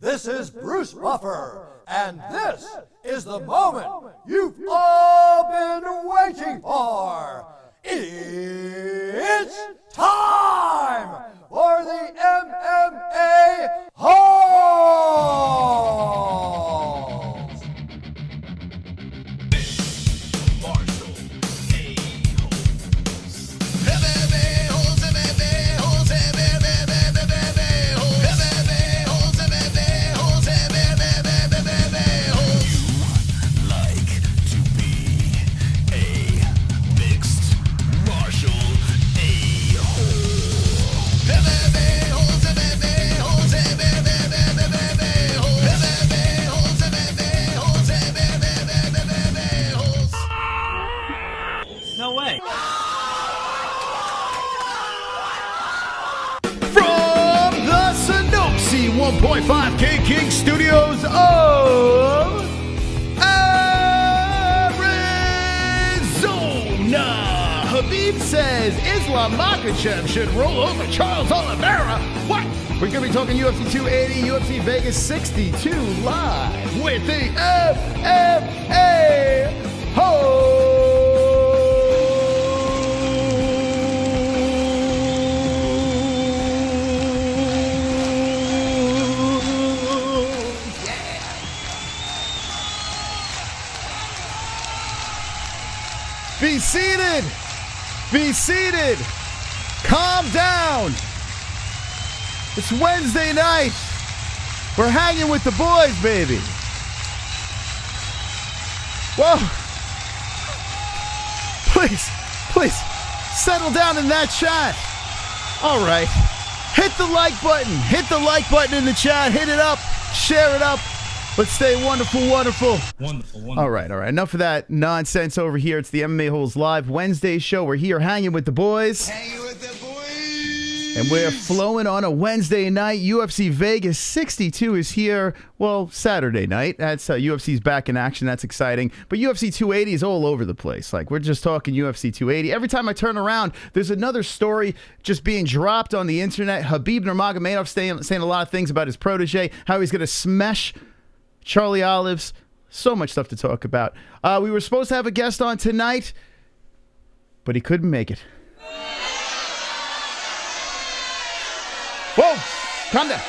This is Bruce Buffer, and this is the moment you've all been waiting for. It's time for the MMA-Holes! No way. From the Sanoxie 1.5K King Studios of Arizona, Khabib says Islam Makhachev should roll over Charles Oliveira. What? We're going to be talking UFC 280, UFC Vegas 62 live with the MMA-Holes. Be seated. Be seated. Calm down. It's Wednesday night. We're hanging with the boys, baby. Whoa. Please, settle down in that chat. All right. Hit the like button. Hit the like button in the chat. Hit it up. Share it up. Let's stay wonderful, wonderful. Wonderful. All right. Enough of that nonsense over here. It's the MMA Holes Live Wednesday show. We're here hanging with the boys. Hanging with the boys. And we're flowing on a Wednesday night. UFC Vegas 62 is here. Well, Saturday night. That's UFC's back in action. That's exciting. But UFC 280 is all over the place. Like, we're just talking UFC 280. Every time I turn around, there's another story just being dropped on the internet. Khabib Nurmagomedov saying a lot of things about his protege, how he's going to smash Charlie Olives. So much stuff to talk about. We were supposed to have a guest on tonight, but he couldn't make it. Whoa! Calm down.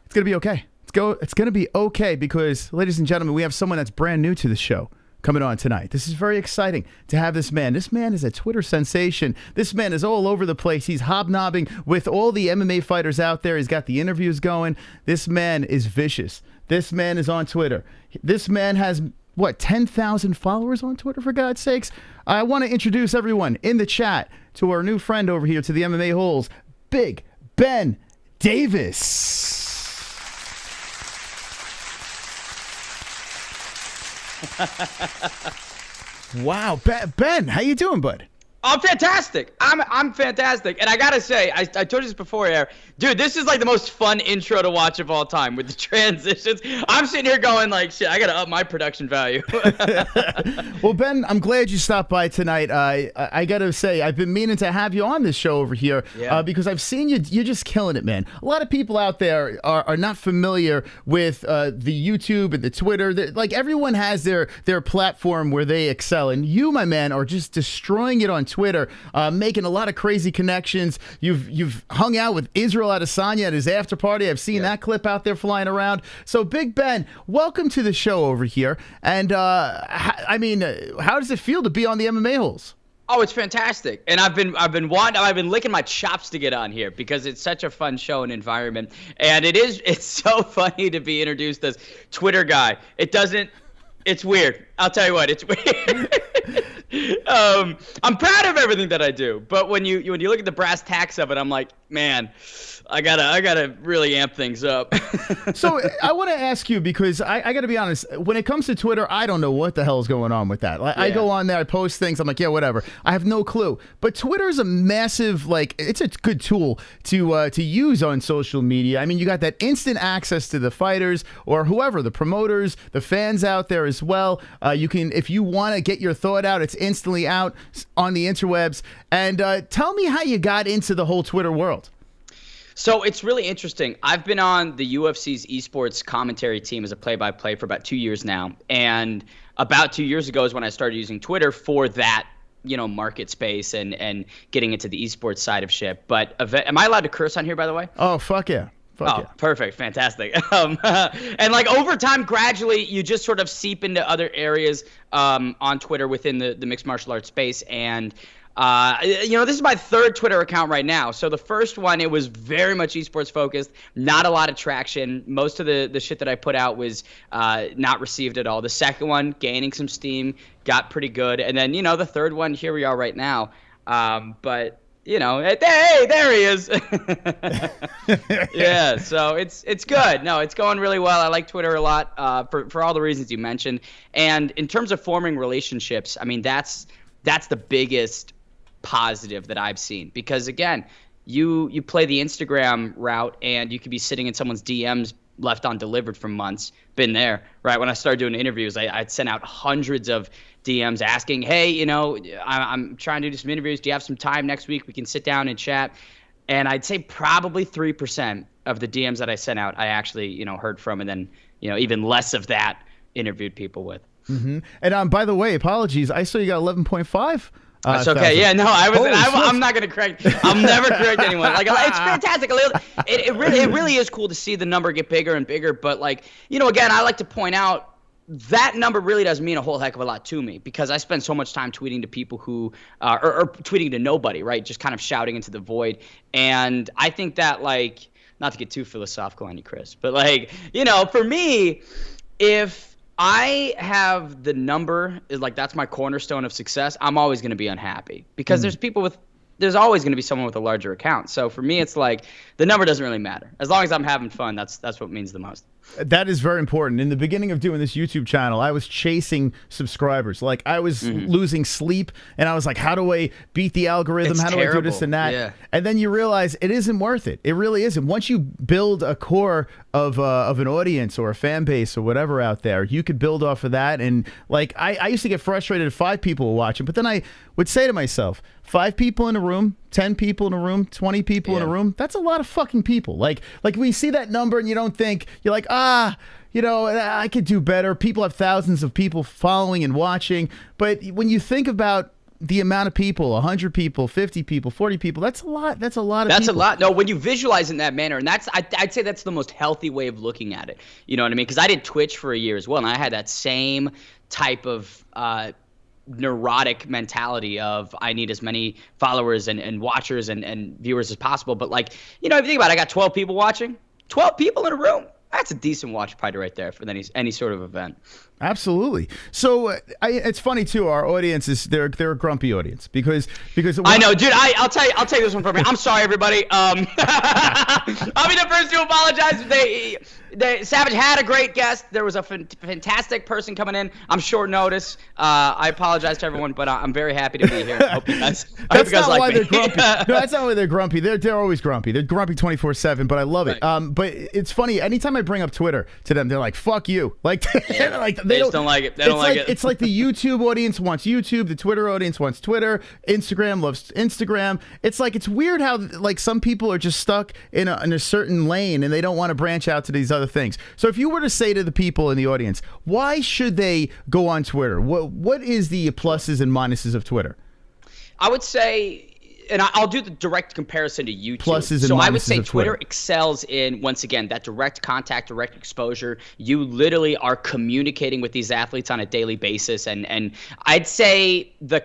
It's going to be okay. It's going to be okay because, ladies and gentlemen, we have someone that's brand new to the show coming on tonight. This is very exciting to have this man. This man is a Twitter sensation. This man is all over the place. He's hobnobbing with all the MMA fighters out there. He's got the interviews going. This man is vicious. This man is on Twitter. This man has, what, 10,000 followers on Twitter, for God's sakes? I want to introduce everyone in the chat to our new friend over here to the MMA Holes, Big Bane Davis. Wow, Ben, how you doing, bud? I'm fantastic. I'm fantastic. And I gotta say, I told you this before air, dude, this is like the most fun intro to watch of all time with the transitions. I'm sitting here going like, shit, I gotta up my production value. Well, Ben, I'm glad you stopped by tonight. I gotta say, I've been meaning to have you on this show over here because I've seen you're just killing it, man. A lot of people out there are not familiar with the YouTube and the Twitter. Like, everyone has their platform where they excel, and you, my man, are just destroying it on Twitter, making a lot of crazy connections. You've hung out with Israel Adesanya at his after party. I've seen that clip out there flying around. So, Big Ben, welcome to the show over here. And I mean, how does it feel to be on the MMA Holes? Oh, it's fantastic. And I've been licking my chops to get on here because it's such a fun show and environment. And it's so funny to be introduced as Twitter guy. It's weird. I'll tell you what, it's weird. I'm proud of everything that I do, but when you look at the brass tacks of it, I'm like, man, I gotta really amp things up. So I want to ask you, because I gotta be honest, when it comes to Twitter, I don't know what the hell is going on with that. Like, I go on there, I post things, I'm like, yeah, whatever. I have no clue. But Twitter is a massive, like, it's a good tool to use on social media. I mean, you got that instant access to the fighters or whoever, the promoters, the fans out there as well. You can, if you want to get your thought out, it's instantly out on the interwebs. And tell me how you got into the whole Twitter world. So it's really interesting. I've been on the UFC's esports commentary team as a play-by-play for about 2 years now. And about 2 years ago is when I started using Twitter for that, market space and getting into the esports side of shit. But am I allowed to curse on here, by the way? Oh, fuck yeah. Yeah. Perfect. Fantastic. And like over time, gradually, you just sort of seep into other areas on Twitter within the mixed martial arts space. And this is my third Twitter account right now. So the first one, it was very much esports focused, not a lot of traction. Most of the shit that I put out was not received at all. The second one, gaining some steam, got pretty good. And then, the third one, here we are right now. But hey, there he is. Yeah, so it's good. No, it's going really well. I like Twitter a lot for all the reasons you mentioned. And in terms of forming relationships, I mean, that's the biggest positive that I've seen, because again, you play the Instagram route and you could be sitting in someone's DMs left undelivered for months. Been there, right? When I started doing interviews, I'd send out hundreds of DMs asking, hey, I'm trying to do some interviews. Do you have some time next week? We can sit down and chat. And I'd say probably 3% of the DMs that I sent out, I actually, heard from, and then, even less of that interviewed people with. Mm-hmm. And by the way, apologies. I saw you got 11.5. That's okay. 1,000. Yeah, no, I'm not gonna correct. I'll never correct anyone. Like, it's fantastic. It really is cool to see the number get bigger and bigger. But again, I like to point out that number really does mean a whole heck of a lot to me, because I spend so much time tweeting to people who or tweeting to nobody, right? Just kind of shouting into the void. And I think that, not to get too philosophical on you, Chris, but for me, if I have the number is that's my cornerstone of success, I'm always going to be unhappy, because there's always going to be someone with a larger account. So for me, it's the number doesn't really matter. As long as I'm having fun, that's what means the most. That is very important. In the beginning of doing this YouTube channel, I was chasing subscribers. I was losing sleep, and I was like, how do I beat the algorithm? It's how do terrible. I do this and that? Yeah. And then you realize it isn't worth it. It really isn't. Once you build a core of an audience or a fan base or whatever out there, you could build off of that. And I used to get frustrated if 5 people were watching, but then I would say to myself, 5 people in a room, 10 people in a room, 20 people in a room, that's a lot of fucking people. Like when you see that number and you don't think, you're like, I could do better. People have thousands of people following and watching. But when you think about the amount of people, 100 people, 50 people, 40 people, that's a lot. That's a lot of people. That's a lot. No, when you visualize in that manner, and I'd say that's the most healthy way of looking at it. You know what I mean? Because I did Twitch for a year as well, and I had that same type of neurotic mentality of I need as many followers and watchers and viewers as possible. But if you think about it, I got 12 people watching, 12 people in a room. That's a decent watch party right there for any sort of event. Absolutely. So it's funny too. Our audience they're a grumpy audience because I know, dude. I'll tell you this one for me. I'm sorry, everybody. I'll be the first to apologize. Savage had a great guest. There was a fantastic person coming in. I'm short notice. I apologize to everyone, but I'm very happy to be here. I hope you guys like me. They're grumpy. No, that's not why they're grumpy. They're always grumpy. They're grumpy 24/7. But I love it. Right. But it's funny. Anytime I bring up Twitter to them, they're like, "Fuck you!" They just don't like it. They don't like it. It's like the YouTube audience wants YouTube, the Twitter audience wants Twitter, Instagram loves Instagram. It's weird how some people are just stuck in a certain lane and they don't want to branch out to these other things. So if you were to say to the people in the audience, why should they go on Twitter? What is the pluses and minuses of Twitter? I would say, and I'll do the direct comparison to YouTube. Pluses and minuses. So I would say of Twitter excels in, once again, that direct contact, direct exposure. You literally are communicating with these athletes on a daily basis, and I'd say the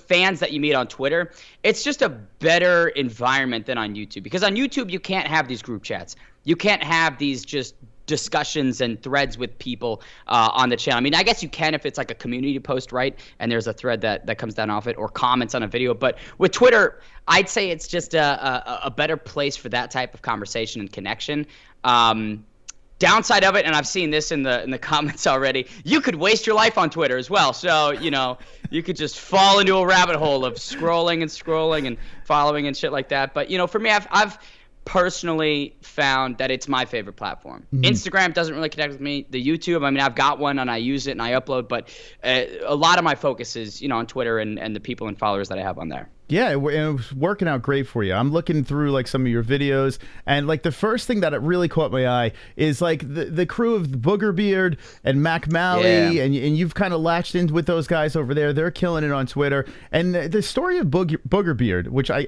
fans that you meet on Twitter, it's just a better environment than on YouTube, because on YouTube you can't have these group chats. You can't have these just discussions and threads with people on the channel. I mean, I guess you can if it's like a community post, right? And there's a thread that comes down off it, or comments on a video. But with Twitter, I'd say it's just a better place for that type of conversation and connection. Downside of it, and I've seen this in the comments already, you could waste your life on Twitter as well. So, you could just fall into a rabbit hole of scrolling and following and shit like that. But, for me, I've personally found that it's my favorite platform. Mm-hmm. Instagram doesn't really connect with me. The YouTube, I mean, I've got one and I use it and I upload, but a lot of my focus is, on Twitter and the people and followers that I have on there. Yeah, it was working out great for you. I'm looking through like some of your videos, and like the first thing that it really caught my eye is like the crew of Booger Beard and Mac Malley, and you've kind of latched in with those guys over there. They're killing it on Twitter. And the story of Booger Beard, which I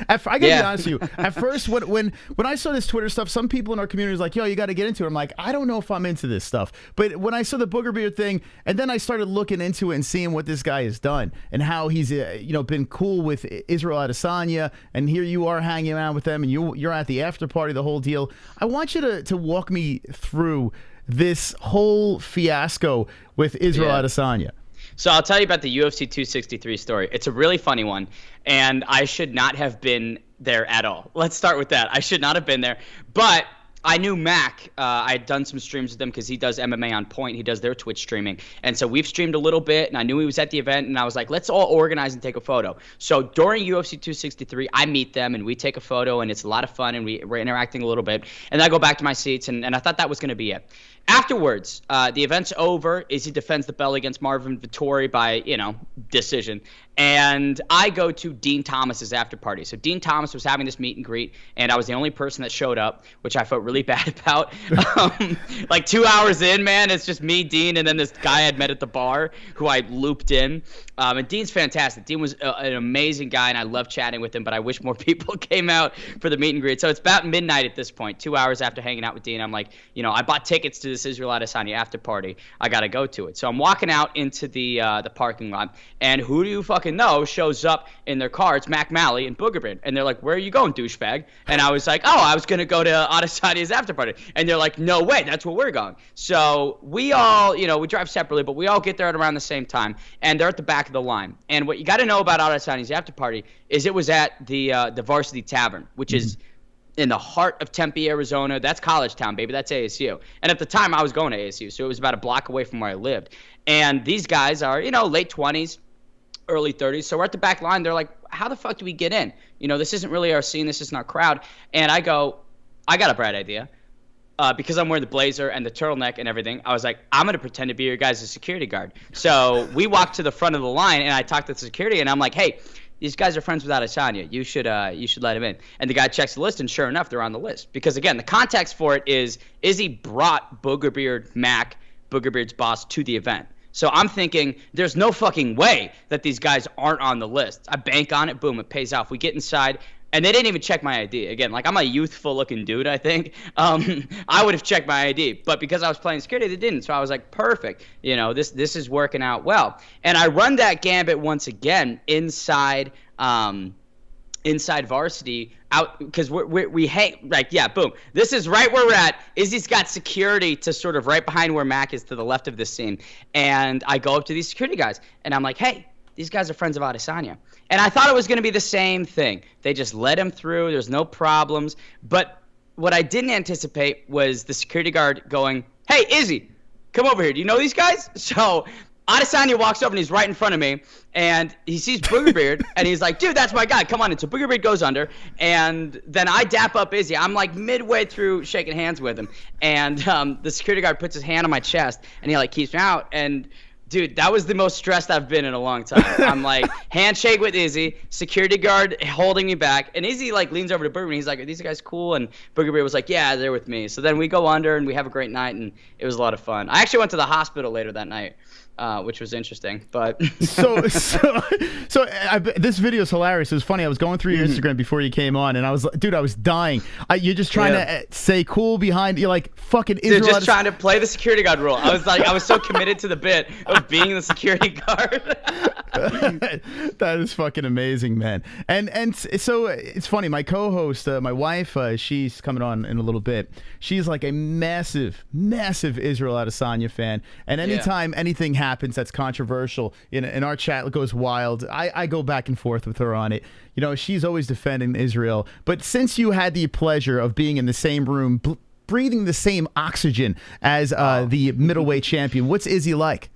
gotta be honest with you. At first, when I saw this Twitter stuff, some people in our community was like, "Yo, you got to get into it." I'm like, I don't know if I'm into this stuff. But when I saw the Booger Beard thing, and then I started looking into it and seeing what this guy has done and how he's been cool with Israel Adesanya, and here you are hanging out with them, and you're at the after party, the whole deal. I want you to walk me through this whole fiasco with Israel Adesanya. So I'll tell you about the UFC 263 story. It's a really funny one, and I should not have been there at all. Let's start with that. I should not have been there, but I knew Mac. I had done some streams with him because he does MMA on Point. He does their Twitch streaming. And so we've streamed a little bit, and I knew he was at the event, and I was like, let's all organize and take a photo. So during UFC 263, I meet them, and we take a photo, and it's a lot of fun, and we're interacting a little bit. And then I go back to my seats, and I thought that was going to be it. Afterwards, the event's over. Izzy defends the belt against Marvin Vettori by, decision. And I go to Dean Thomas's after party. So Dean Thomas was having this meet and greet, and I was the only person that showed up, which I felt really bad about. Like 2 hours in, man, it's just me, Dean, and then this guy I'd met at the bar who I looped in. And Dean's fantastic. Dean was an amazing guy, and I love chatting with him, but I wish more people came out for the meet and greet. So it's about midnight at this point, 2 hours after hanging out with Dean. I'm like, I bought tickets to this Israel Adesanya after party. I got to go to it. So I'm walking out into the parking lot, and who do you fucking know shows up in their car? It's Mac Malley and Booger Beard. And they're like, where are you going, douchebag? And I was like, oh, I was going to go to Adesanya's after party. And they're like, no way, that's where we're going. So we all, we drive separately, but we all get there at around the same time, and they're at the back of the line. And what you got to know about Adesanya's after party is it was at the Varsity Tavern, which is in the heart of Tempe, Arizona. That's college town, baby. That's ASU. And at the time, I was going to ASU, so it was about a block away from where I lived. And these guys are, late 20s, early 30s. So we're at the back line. They're like, how the fuck do we get in? This isn't really our scene. This isn't our crowd. And I go, I got a bright idea. Because I'm wearing the blazer and the turtleneck and everything, I was like, I'm going to pretend to be your guys' security guard. So we walked to the front of the line, and I talked to the security, and I'm like, hey, these guys are friends with Adesanya. You should let him in. And the guy checks the list, and sure enough, they're on the list. Because, again, the context for it is Izzy brought Booger Beard Mac, Booger Beard's boss, to the event. So I'm thinking there's no fucking way that these guys aren't on the list. I bank on it. Boom, it pays off. We get inside. And they didn't even check my ID. Again, like, I'm a youthful-looking dude, I think. I would have checked my ID. But because I was playing security, they didn't. So I was like, perfect. This is working out well. And I run that gambit once again inside Varsity out because we hang like, yeah, boom. This is right where we're at. Izzy's got security to sort of right behind where Mac is to the left of this scene. And I go up to these security guys, and I'm like, hey, these guys are friends of Adesanya. And I thought it was going to be the same thing. They just let him through. There's no problems. But what I didn't anticipate was the security guard going, hey, Izzy, come over here. Do you know these guys? So Adesanya walks over, and he's right in front of me. And he sees Booger Beard, and he's like, dude, that's my guy. Come on in. So Booger Beard goes under. And then I dap up Izzy. I'm like midway through shaking hands with him. And the security guard puts his hand on my chest, and he like keeps me out. And dude, that was the most stressed I've been in a long time. I'm like, handshake with Izzy, security guard holding me back. And Izzy like leans over to Booger and he's like, are these guys cool? And Booger Beard was like, yeah, they're with me. So then we go under and we have a great night, and it was a lot of fun. I actually went to the hospital later that night, which was interesting. But this video is hilarious. It was funny. I was going through your Instagram before you came on, and I was, dude, I was dying. You're just trying to say cool behind. You're like fucking Israel. Dude, just trying to play the security guard role. I was like, I was so committed to the bit of being the security guard. That is fucking amazing, man. And so it's funny. My co-host, my wife, she's coming on in a little bit. She's like a massive Israel Adesanya fan, and anytime anything happens that's controversial in our chat, it goes wild. I go back and forth with her on it. She's always defending Israel. But since you had the pleasure of being in the same room, breathing the same oxygen as the middleweight champion, what's Izzy like?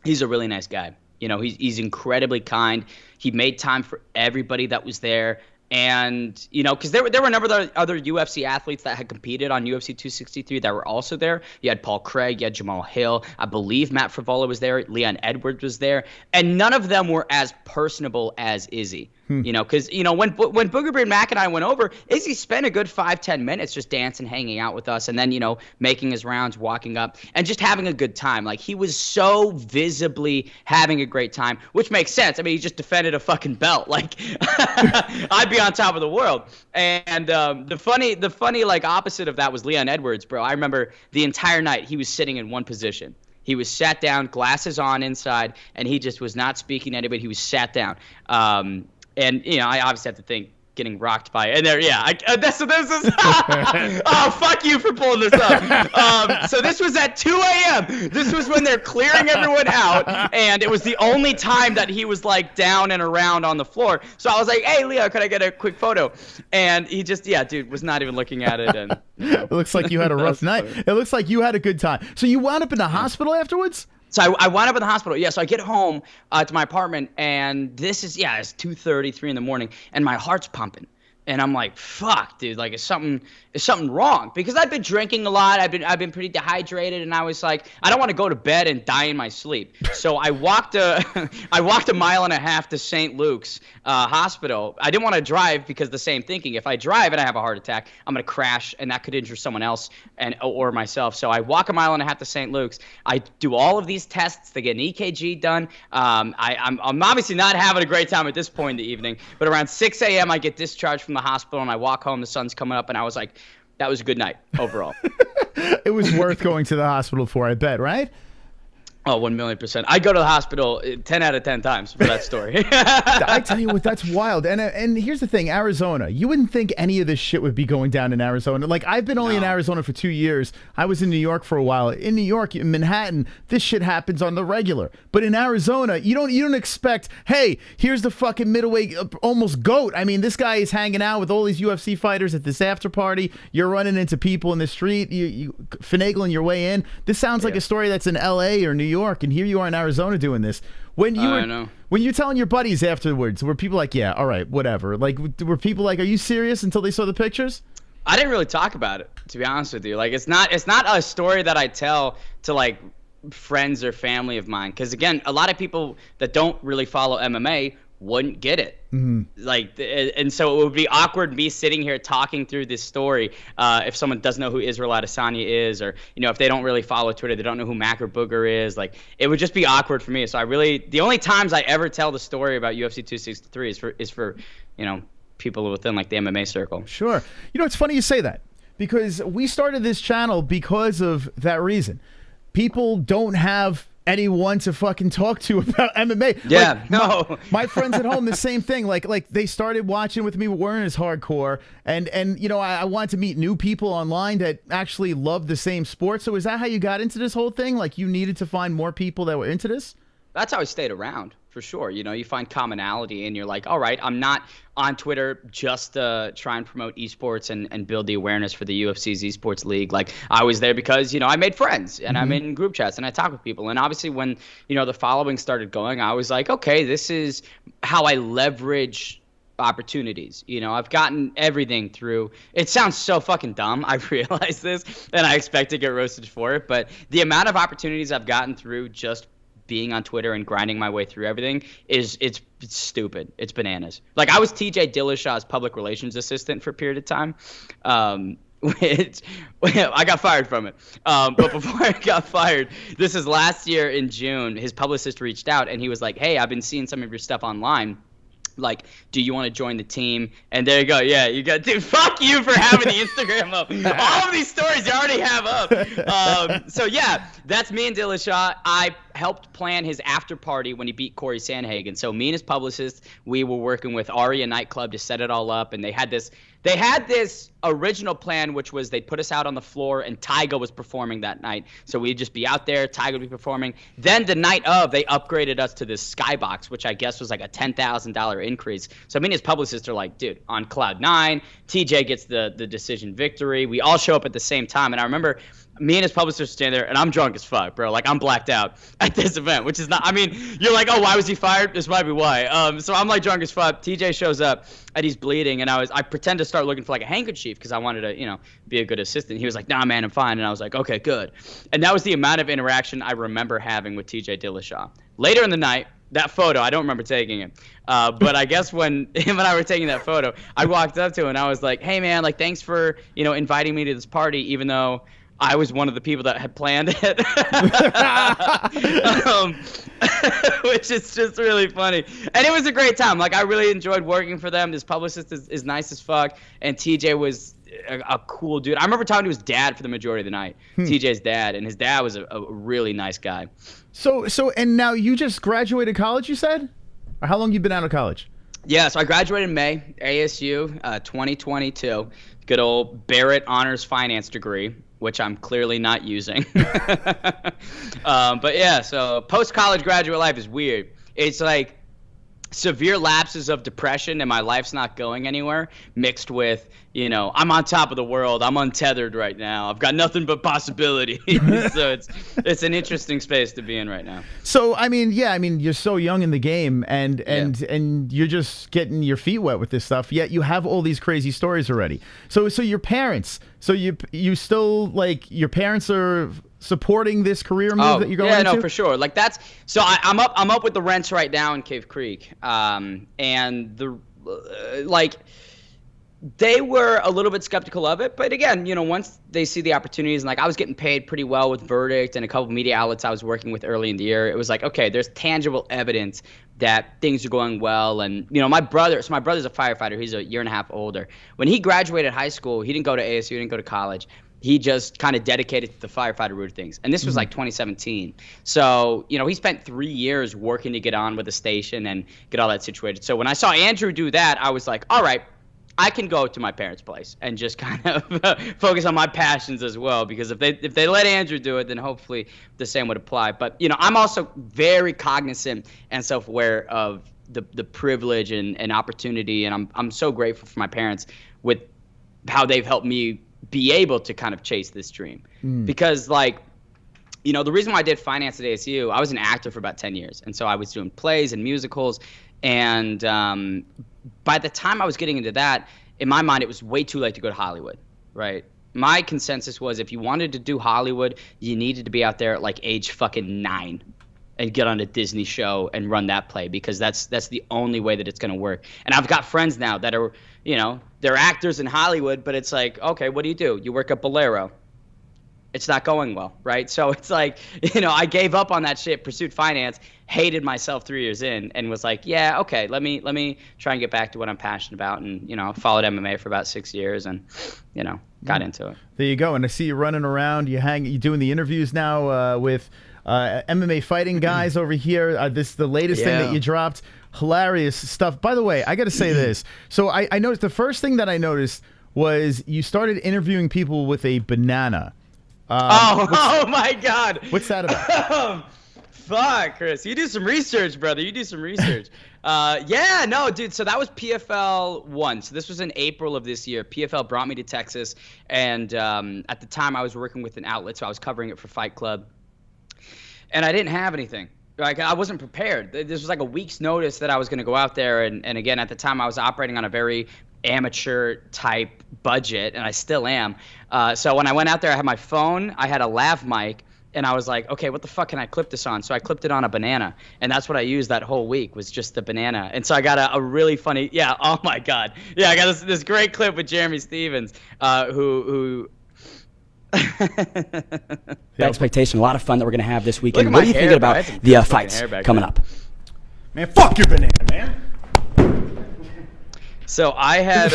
He's a really nice guy. He's incredibly kind. He made time for everybody that was there. And, because there were a number of other UFC athletes that had competed on UFC 263 that were also there. You had Paul Craig, you had Jamal Hill. I believe Matt Frivola was there. Leon Edwards was there. And none of them were as personable as Izzy. You know, because, you know, when Booger Beard Mac and I went over, Izzy spent a good 5-10 minutes just dancing, hanging out with us, and then, you know, making his rounds, walking up, and just having a good time. Like, he was so visibly having a great time, which makes sense. I mean, he just defended a fucking belt. Like, I'd be on top of the world. And the funny like opposite of that was Leon Edwards, bro. I remember the entire night he was sitting in one position. He was sat down, glasses on inside, and he just was not speaking to anybody. He was sat down. And, you know, I obviously have to think getting rocked by, and there, yeah, this is, oh, fuck you for pulling this up. So this was at 2 a.m. This was when they're clearing everyone out, and it was the only time that he was, like, down and around on the floor. So I was like, hey, Leo, can I get a quick photo? And he just, yeah, dude, was not even looking at it. And you know. It looks like you had a rough night. It looks like you had a good time. So you wound up in the hospital afterwards? So I wound up in the hospital. Yeah, so I get home to my apartment, and this is, yeah, it's 2:30, 3 in the morning, and my heart's pumping. And I'm like, fuck, dude, like, is something wrong? Because I've been drinking a lot. I've been pretty dehydrated, and I was like, I don't want to go to bed and die in my sleep. So I walked a mile and a half to St. Luke's hospital. I didn't want to drive because the same thinking. If I drive and I have a heart attack, I'm gonna crash, and that could injure someone else or myself. So I walk a mile and a half to St. Luke's. I do all of these tests to get an EKG done. I'm obviously not having a great time at this point in the evening. But around 6 a.m. I get discharged from the hospital, and I walk home. The sun's coming up, and I was like, that was a good night overall. It was worth going to the hospital for, I bet, right? Oh, 1,000,000%. I go to the hospital 10 out of 10 times for that story. I tell you what, that's wild. And here's the thing, Arizona. You wouldn't think any of this shit would be going down in Arizona. Like, I've been only in Arizona for 2 years. I was in New York for a while. In New York, in Manhattan, this shit happens on the regular. But in Arizona, you don't expect, hey, here's the fucking middleweight, almost GOAT. I mean, this guy is hanging out with all these UFC fighters at this after party. You're running into people in the street. You finagling your way in. This sounds like a story that's in L.A. or New York, and here you are in Arizona doing this. When you're telling your buddies afterwards, were people like, yeah, all right, whatever? Like, were people like, are you serious, until they saw the pictures? I didn't really talk about it, to be honest with you. Like, it's not a story that I tell to, like, friends or family of mine, because again, a lot of people that don't really follow MMA wouldn't get it. Like, and so it would be awkward me sitting here talking through this story if someone doesn't know who Israel Adesanya is, or, you know, if they don't really follow Twitter, they don't know who Mac or Booger is. Like, it would just be awkward for me. So the only times I ever tell the story about UFC 263 is for you know, people within, like, the MMA circle. Sure. You know, it's funny you say that, because we started this channel because of that reason. People don't have anyone to fucking talk to about MMA. Yeah, like, no. My friends at home, the same thing. Like they started watching with me, weren't as hardcore, and you know, I wanted to meet new people online that actually love the same sport. So is that how you got into this whole thing? Like, you needed to find more people that were into this? That's how I stayed around, for sure. You know, you find commonality, and you're like, all right, I'm not on Twitter just to try and promote esports and build the awareness for the UFC's esports league. Like, I was there because, you know, I made friends, and I'm in group chats, and I talk with people. And obviously when, you know, the following started going, I was like, okay, this is how I leverage opportunities. You know, I've gotten everything through. It sounds so fucking dumb, I realize this, and I expect to get roasted for it, but the amount of opportunities I've gotten through just being on Twitter and grinding my way through everything it's stupid. It's bananas. Like, I was TJ Dillashaw's public relations assistant for a period of time. Which, I got fired from it. But before I got fired, this is last year in June, his publicist reached out, and he was like, hey, I've been seeing some of your stuff online. Like, do you want to join the team? And there you go. Yeah, you got, dude, fuck you for having the Instagram up. All of these stories you already have up. So yeah, that's me and Dillashaw. I helped plan his after party when he beat Corey Sandhagen. So me and his publicist, we were working with Aria Nightclub to set it all up, and they had this original plan, which was they'd put us out on the floor, and Tyga was performing that night. So we'd just be out there, Tyga would be performing. Then the night of, they upgraded us to this skybox, which I guess was like a $10,000 increase. So me and his publicist are like, dude, on cloud nine, TJ gets the decision victory. We all show up at the same time. And I remember me and his publicist stand there, and I'm drunk as fuck, bro. Like, I'm blacked out at this event, which is not, I mean, you're like, oh, why was he fired? This might be why. So I'm like drunk as fuck. TJ shows up, and he's bleeding, and I pretend to start looking for like a handkerchief because I wanted to, you know, be a good assistant. He was like, nah, man, I'm fine. And I was like, okay, good. And that was the amount of interaction I remember having with TJ Dillashaw. Later in the night, that photo, I don't remember taking it. But I guess when him and I were taking that photo, I walked up to him and I was like, hey man, like thanks for, inviting me to this party, even though I was one of the people that had planned it. Which is just really funny. And it was a great time. Like I really enjoyed working for them. This publicist is nice as fuck. And TJ was a cool dude. I remember talking to his dad for the majority of the night. TJ's dad, and his dad was a really nice guy. So and now you just graduated college, you said? Or how long you been out of college? Yeah, so I graduated in May, ASU, 2022. Good old Barrett Honors Finance degree, which I'm clearly not using. But yeah, so post-college graduate life is weird. It's like severe lapses of depression and my life's not going anywhere mixed with, I'm on top of the world. I'm untethered right now. I've got nothing but possibility. So it's an interesting space to be in right now. So, you're so young in the game and you're just getting your feet wet with this stuff, yet you have all these crazy stories already. So your parents, you still, like, your parents are supporting this career move that you're going into? Yeah, no, for sure. Like I'm up with the rents right now in Cave Creek. And they were a little bit skeptical of it, but again, once they see the opportunities, and like I was getting paid pretty well with Verdict and a couple of media outlets I was working with early in the year, it was like, okay, there's tangible evidence that things are going well. And my brother's a firefighter. He's a year and a half older. When he graduated high school, he didn't go to ASU, he didn't go to college. He just kind of dedicated to the firefighter route of things. And this was like 2017. So, he spent 3 years working to get on with the station and get all that situated. So when I saw Andrew do that, I was like, all right, I can go to my parents' place and just kind of focus on my passions as well. Because if they let Andrew do it, then hopefully the same would apply. But, I'm also very cognizant and self-aware of the privilege and opportunity. And I'm so grateful for my parents with how they've helped me be able to kind of chase this dream. Because the reason why I did finance at ASU, I was an actor for about 10 years. And so I was doing plays and musicals. And by the time I was getting into that, in my mind, it was way too late to go to Hollywood, right? My consensus was if you wanted to do Hollywood, you needed to be out there at like age fucking 9 and get on a Disney show and run that play, because that's the only way that it's going to work. And I've got friends now that are, they're actors in Hollywood, but it's like, okay, what do? You work at Bolero. It's not going well, right? So it's like, I gave up on that shit, pursued finance, hated myself 3 years in, and was like, yeah, okay, let me try and get back to what I'm passionate about. And, followed MMA for about 6 years and, got into it. There you go. And I see you running around. You're doing the interviews now with MMA fighting guys over here. This is the latest thing that you dropped. Hilarious stuff. By the way, I got to say this. So I noticed the first thing that I noticed was you started interviewing people with a banana. Oh my God. What's that about? Fuck, Chris. You do some research, brother. You do some research. Yeah, no, dude. So that was PFL 1. So this was in April of this year. PFL brought me to Texas. And at the time, I was working with an outlet, so I was covering it for Fight Club. And I didn't have anything. Like, I wasn't prepared. This was like a week's notice that I was going to go out there. And again, at the time, I was operating on a very amateur type budget, and I still am. So when I went out there, I had my phone, I had a lav mic, and I was like, okay, what the fuck can I clip this on? So I clipped it on a banana, and that's what I used that whole week, was just the banana. And so I got a really funny, oh my God. Yeah, I got this great clip with Jeremy Stevens, who expectation, a lot of fun that we're going to have this weekend. What are you thinking about the fights coming up? Man, fuck your banana, man. So I had,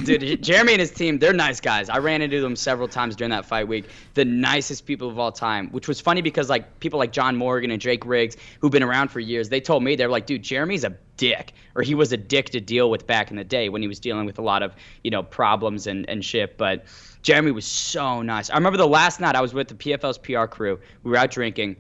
dude, Jeremy and his team, they're nice guys. I ran into them several times during that fight week. The nicest people of all time, which was funny because like people like John Morgan and Jake Riggs, who've been around for years, they told me, they were like, dude, Jeremy's a dick, or he was a dick to deal with back in the day when he was dealing with a lot of, problems and shit. But Jeremy was so nice. I remember the last night I was with the PFL's PR crew. We were out drinking.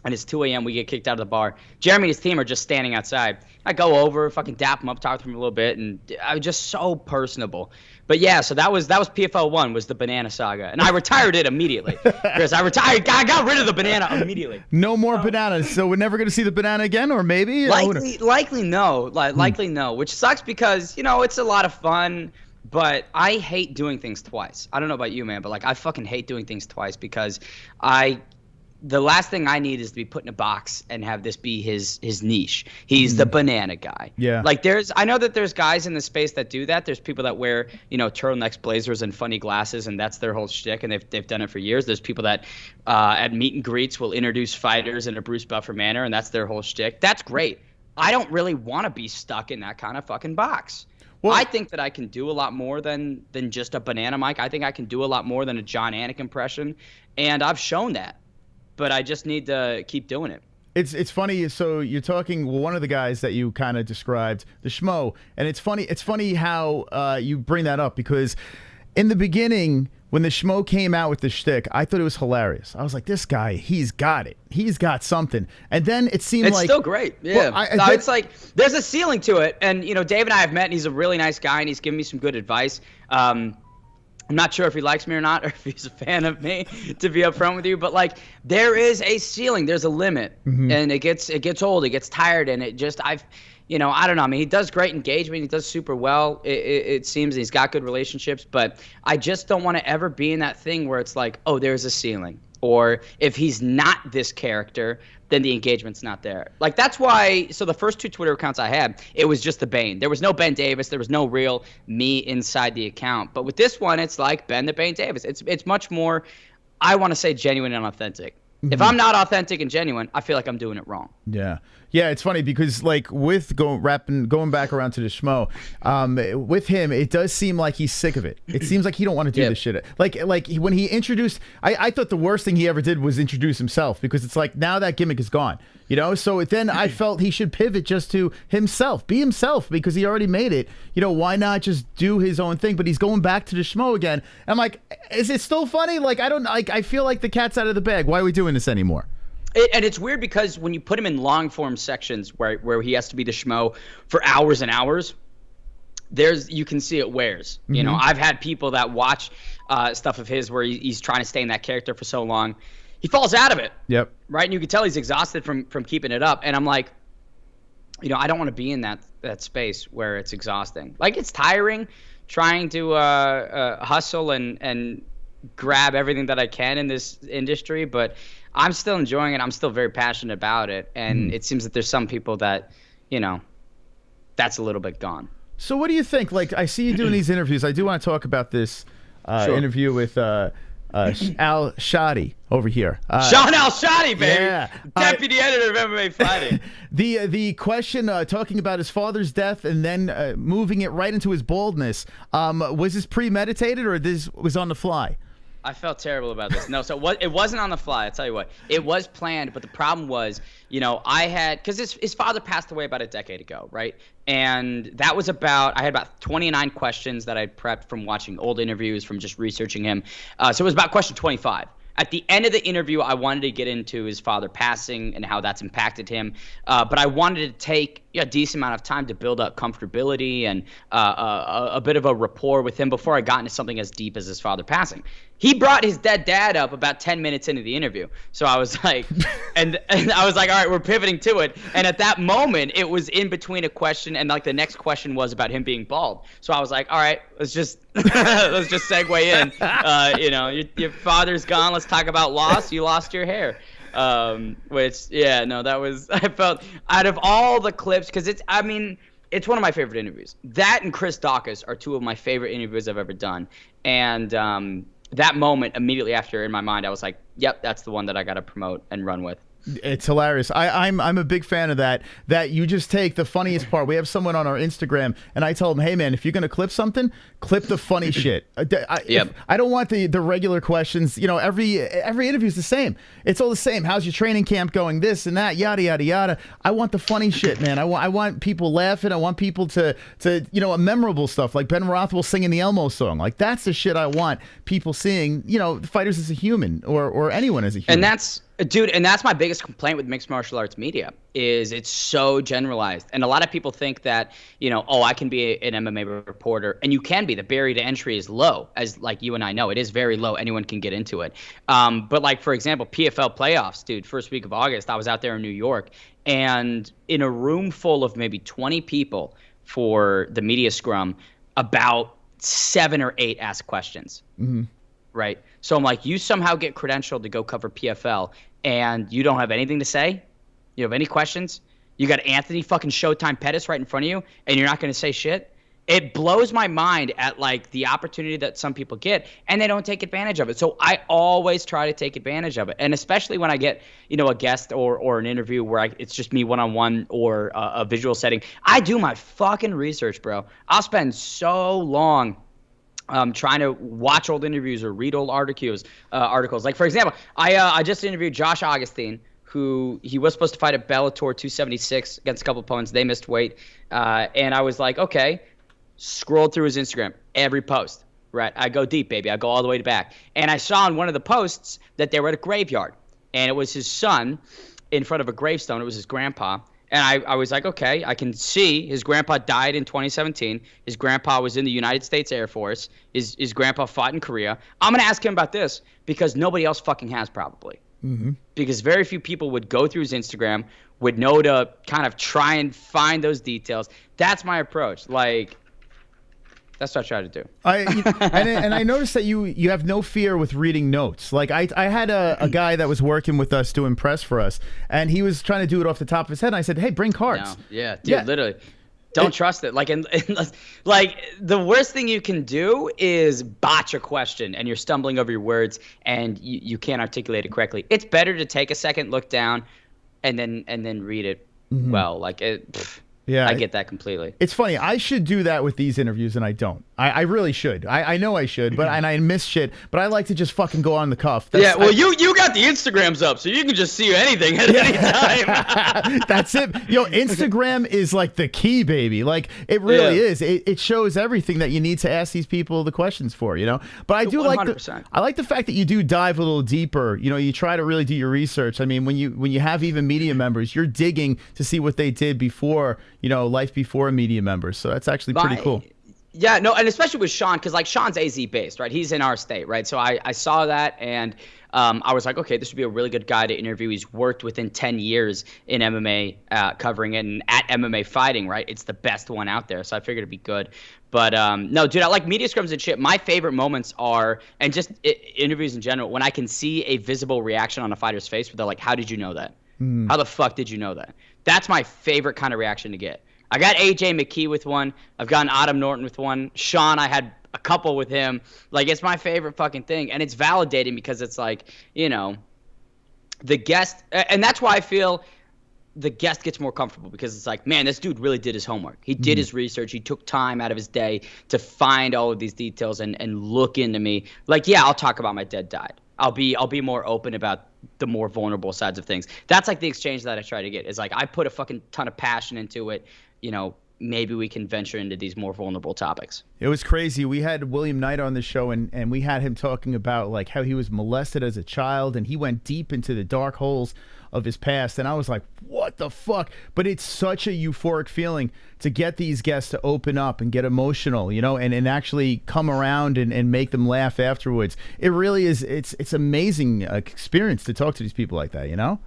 And it's 2 a.m. We get kicked out of the bar. Jeremy and his team are just standing outside. I go over, fucking dap him up, talk to him a little bit, and I was just so personable. But yeah, so that was PFL 1, was the banana saga, and I retired it immediately. Chris, I got rid of the banana immediately. No more bananas. So we're never gonna see the banana again, or maybe likely no, likely no. Which sucks because it's a lot of fun. But I hate doing things twice. I don't know about you, man, but like I fucking hate doing things twice because I the last thing I need is to be put in a box and have this be his niche. He's the banana guy. Yeah. Like I know that there's guys in the space that do that. There's people that wear, turtlenecks, blazers, and funny glasses, and that's their whole shtick, and they've done it for years. There's people that at meet and greets will introduce fighters in a Bruce Buffer manner, and that's their whole shtick. That's great. I don't really want to be stuck in that kind of fucking box. Well, I think that I can do a lot more than just a banana mic. I think I can do a lot more than a John Anik impression, and I've shown that. But I just need to keep doing it. It's funny. So you're talking one of the guys that you kind of described, the schmo, and it's funny how you bring that up, because in the beginning when the schmo came out with the shtick, I thought it was hilarious. I was like, this guy, he's got it. He's got something. And then it seemed it's still great. Yeah, well, it's like there's a ceiling to it. And Dave and I have met, and he's a really nice guy, and he's given me some good advice. I'm not sure if he likes me or not, or if he's a fan of me, to be upfront with you. But like, there is a ceiling, there's a limit, and it gets old, it gets tired, and it just I don't know. I mean, he does great engagement, he does super well. It seems he's got good relationships, but I just don't want to ever be in that thing where it's like, oh, there's a ceiling, or if he's not this character, then the engagement's not there. Like, that's why, so the first 2 Twitter accounts I had, it was just the Bane. There was no Ben Davis. There was no real me inside the account. But with this one, it's like Ben the Bane Davis. It's much more, I want to say, genuine and authentic. If I'm not authentic and genuine, I feel like I'm doing it wrong. Yeah. Yeah, it's funny because, like, with going back around to the schmo, with him, it does seem like he's sick of it. It seems like he don't want to do this shit. Like when he introduced, I thought the worst thing he ever did was introduce himself, because it's like, now that gimmick is gone, So then I felt he should pivot just to himself, be himself, because he already made it. Why not just do his own thing? But he's going back to the schmo again. I'm like, is it still funny? Like, I feel like the cat's out of the bag. Why are we doing this anymore? And it's weird because when you put him in long form sections where he has to be the schmo for hours and hours, you can see it wears. I've had people that watch stuff of his where he's trying to stay in that character for so long, he falls out of it. Yep. Right, and you can tell he's exhausted from keeping it up. And I'm like, I don't want to be in that space where it's exhausting. Like, it's tiring trying to hustle and grab everything that I can in this industry, but I'm still enjoying it. I'm still very passionate about it. And it seems that there's some people that, that's a little bit gone. So what do you think? Like, I see you doing these interviews. I do want to talk about this interview with Al Shadi over here. Sean Al Shadi, baby. Yeah. Deputy editor of MMA Fighting. The question, talking about his father's death and then moving it right into his baldness, was this premeditated or this was on the fly? I felt terrible about this. No, so it wasn't on the fly. I'll tell you what. It was planned, but the problem was, because his father passed away about a decade ago, right? And that was I had about 29 questions that I'd prepped from watching old interviews, from just researching him. So it was about question 25. At the end of the interview, I wanted to get into his father passing and how that's impacted him. But I wanted to take a decent amount of time to build up comfortability and a bit of a rapport with him before I got into something as deep as his father passing. He brought his dead dad up about 10 minutes into the interview. So I was like, and I was like, all right, we're pivoting to it. And at that moment, it was in between a question, and like the next question was about him being bald. So I was like, all right, let's just segue in. Your father's gone. Let's talk about loss. You lost your hair. That was, I felt, out of all the clips, because it's one of my favorite interviews. That and Chris Dawkins are 2 of my favorite interviews I've ever done. And that moment immediately after, in my mind, I was like, yep, that's the one that I got to promote and run with. It's hilarious. I'm a big fan of that you just take the funniest part. We have someone on our Instagram, and I told him, hey man, if you're gonna clip something, clip the funny shit. I don't want the regular questions. Every interview is the same. It's all the same. How's your training camp going? This and that, yada yada yada. I want the funny shit, man. I want people laughing. I want people to a memorable stuff, like Ben Rothwell singing the Elmo song. Like, that's the shit I want people seeing. Fighters as a human, or anyone as a human. And that's my biggest complaint with mixed martial arts media, is it's so generalized. And a lot of people think that, I can be an MMA reporter, and you can be. The barrier to entry is low, as like you and I know. It is very low. Anyone can get into it. But like, for example, PFL playoffs, dude, first week of August, I was out there in New York, and in a room full of maybe 20 people for the media scrum, about 7 or 8 asked questions. Mm-hmm. Right. So I'm like, you somehow get credentialed to go cover PFL, and you don't have anything to say, you have any questions, you got Anthony fucking Showtime Pettis right in front of you, and you're not going to say shit. It blows my mind at like the opportunity that some people get, and they don't take advantage of it. So I always try to take advantage of it, and especially when I get, you know, a guest or an interview where it's just me one-on-one or a visual setting. I do my fucking research, bro. I'll spend so long trying to watch old interviews or read old articles. Like, for example, I just interviewed Josh Augustine, who he was supposed to fight at Bellator 276 against a couple opponents. They missed weight, and I was like, okay. Scrolled through his Instagram, every post, right? I go deep, baby. I go all the way back. And I saw in one of the posts that they were at a graveyard, and it was his son in front of a gravestone. It was his grandpa. And I was like, okay, I can see his grandpa died in 2017. His grandpa was in the United States Air Force. His grandpa fought in Korea. I'm going to ask him about this because nobody else fucking has probably. Mm-hmm. Because very few people would go through his Instagram, would know to kind of try and find those details. That's my approach. Like, that's what I try to do. And I noticed that you have no fear with reading notes. Like I had a guy that was working with us doing press for us, and he was trying to do it off the top of his head. And I said, "Hey, bring cards." No. Yeah, dude, yeah. Literally. Don't trust it. Like, like the worst thing you can do is botch a question, and you're stumbling over your words, and you can't articulate it correctly. It's better to take a second, look down, and then read it well. Like it. Yeah, I get that completely. It's funny. I should do that with these interviews, and I don't. I really should. I know I should, and I miss shit. But I like to just fucking go on the cuff. You got the Instagrams up, so you can just see anything at any time. That's it. Yo, Instagram is like the key, baby. Like it really is. It shows everything that you need to ask these people the questions for. You know. But I do 100%. I like the fact that you do dive a little deeper. You know, you try to really do your research. I mean, when you have even media members, you're digging to see what they did before. You know, life before a media member. So that's actually pretty cool. Yeah, no, and especially with Sean, because like Sean's AZ based, right? He's in our state, right? So I saw that, and I was like, okay, this would be a really good guy to interview. He's worked within 10 years in MMA, covering it, and at MMA fighting, right? It's the best one out there, so I figured it'd be good. But no, dude, I like media scrums and shit. My favorite moments are, and just interviews in general, when I can see a visible reaction on a fighter's face where they're like, how did you know that? How the fuck did you know that? That's my favorite kind of reaction to get. I got AJ McKee with one. I've gotten Adam Norton with one. Sean, I had a couple with him. Like, it's my favorite fucking thing. And it's validating because it's like, you know, the guest. And that's why I feel the guest gets more comfortable, because it's like, man, this dude really did his homework. He did his research. He took time out of his day to find all of these details and look into me. Like, yeah, I'll talk about my dead dad. I'll be more open about the more vulnerable sides of things. That's like the exchange that I try to get. Is like, I put a fucking ton of passion into it. You know, maybe we can venture into these more vulnerable topics. It was crazy. We had William Knight on the show, and we had him talking about like how he was molested as a child, and he went deep into the dark holes of his past. And I was like, what the fuck? But it's such a euphoric feeling to get these guests to open up and get emotional, you know, and actually come around and make them laugh afterwards. It really is. It's amazing experience to talk to these people like that, you know?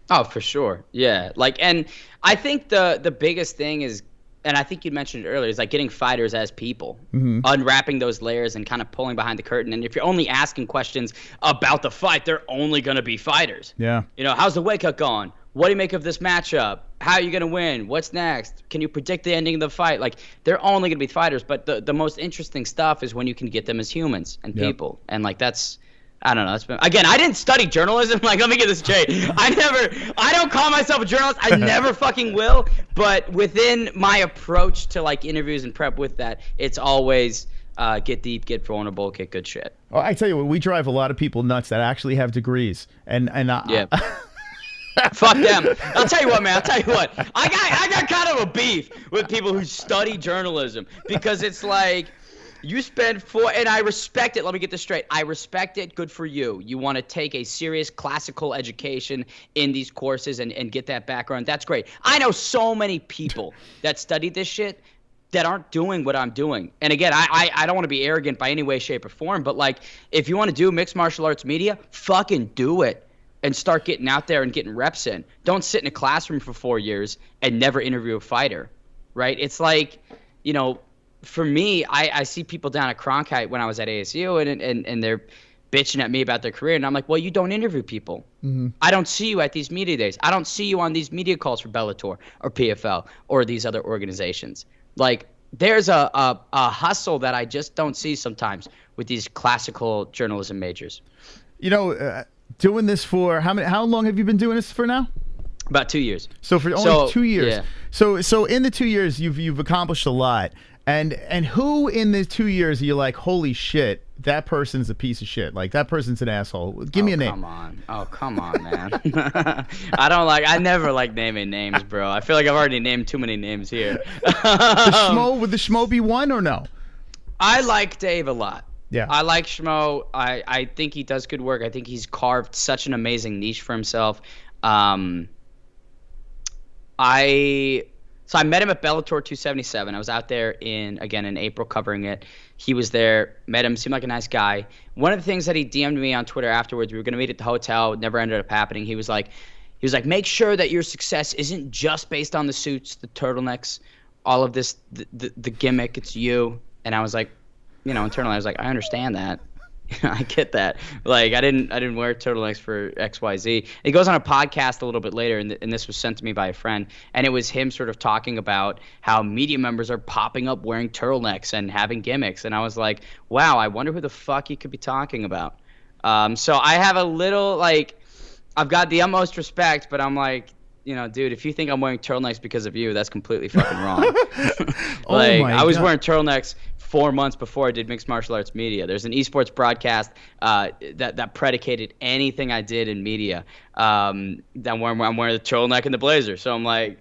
Oh, for sure. Yeah. Like, and I think the biggest thing is, and I think you mentioned it earlier, is like getting fighters as people, unwrapping those layers and kind of pulling behind the curtain. And if you're only asking questions about the fight, they're only going to be fighters. Yeah. You know, how's the weight cut going? What do you make of this matchup? How are you going to win? What's next? Can you predict the ending of the fight? Like, they're only going to be fighters. But the most interesting stuff is when you can get them as humans and people. And like, that's, I don't know. That's been, again, I didn't study journalism. Like, let me get this straight. I don't call myself a journalist. I never fucking will. But within my approach to like interviews and prep with that, it's always get deep, get vulnerable, get good shit. Oh, I tell you what, we drive a lot of people nuts that actually have degrees, and yeah. Fuck them. I'll tell you what, man. I got kind of a beef with people who study journalism, because it's like, you spend and I respect it. Let me get this straight. I respect it. Good for you. You want to take a serious classical education in these courses and get that background. That's great. I know so many people that study this shit that aren't doing what I'm doing. And again, I don't want to be arrogant by any way, shape, or form, but like, if you want to do mixed martial arts media, fucking do it and start getting out there and getting reps in. Don't sit in a classroom for 4 years and never interview a fighter, right? It's like, you know, for me, I see people down at Cronkite when I was at ASU, and bitching at me about their career. And I'm like, well, you don't interview people. I don't see you at these media days. I don't see you on these media calls for Bellator or PFL or these other organizations. Like, there's a hustle that I just don't see sometimes with these classical journalism majors. Doing this for how long have you been doing this for now? About 2 years. So for only 2 years. Yeah. So in the 2 years you've accomplished a lot. And who in the 2 years are you like, holy shit, that person's a piece of shit. Like, that person's an asshole. Give me a name. Come on. Oh, come on, man. I never like naming names, bro. I feel like I've already named too many names here. Would the Schmo be one or no? I like Dave a lot. Yeah. I like Schmo. I think he does good work. I think he's carved such an amazing niche for himself. So I met him at Bellator 277. I was out there in April covering it. He was there, met him, seemed like a nice guy. One of the things that he DM'd me on Twitter afterwards, we were going to meet at the hotel, it never ended up happening. He was like, make sure that your success isn't just based on the suits, the turtlenecks, all of this, the gimmick, it's you. And I was like, internally I was like, I understand that. I get that. Like, I didn't wear turtlenecks for XYZ. He goes on a podcast a little bit later, and this was sent to me by a friend, and it was him sort of talking about how media members are popping up wearing turtlenecks and having gimmicks. And I was like, wow, I wonder who the fuck he could be talking about. So I have a little, like, I've got the utmost respect, but I'm like, dude, if you think I'm wearing turtlenecks because of you, that's completely fucking wrong. I was wearing turtlenecks 4 months before I did mixed martial arts media. There's an esports broadcast that predicated anything I did in media. I'm wearing the turtleneck and the blazer. So I'm like,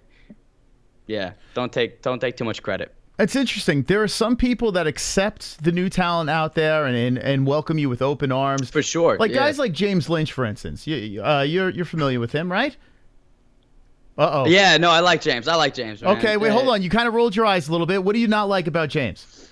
yeah, don't take too much credit. It's interesting. There are some people that accept the new talent out there and welcome you with open arms. For sure. Like guys like James Lynch, for instance. You're familiar with him, right? Uh-oh. Yeah, no, I like James. Man. Okay, wait, hold on. You kind of rolled your eyes a little bit. What do you not like about James?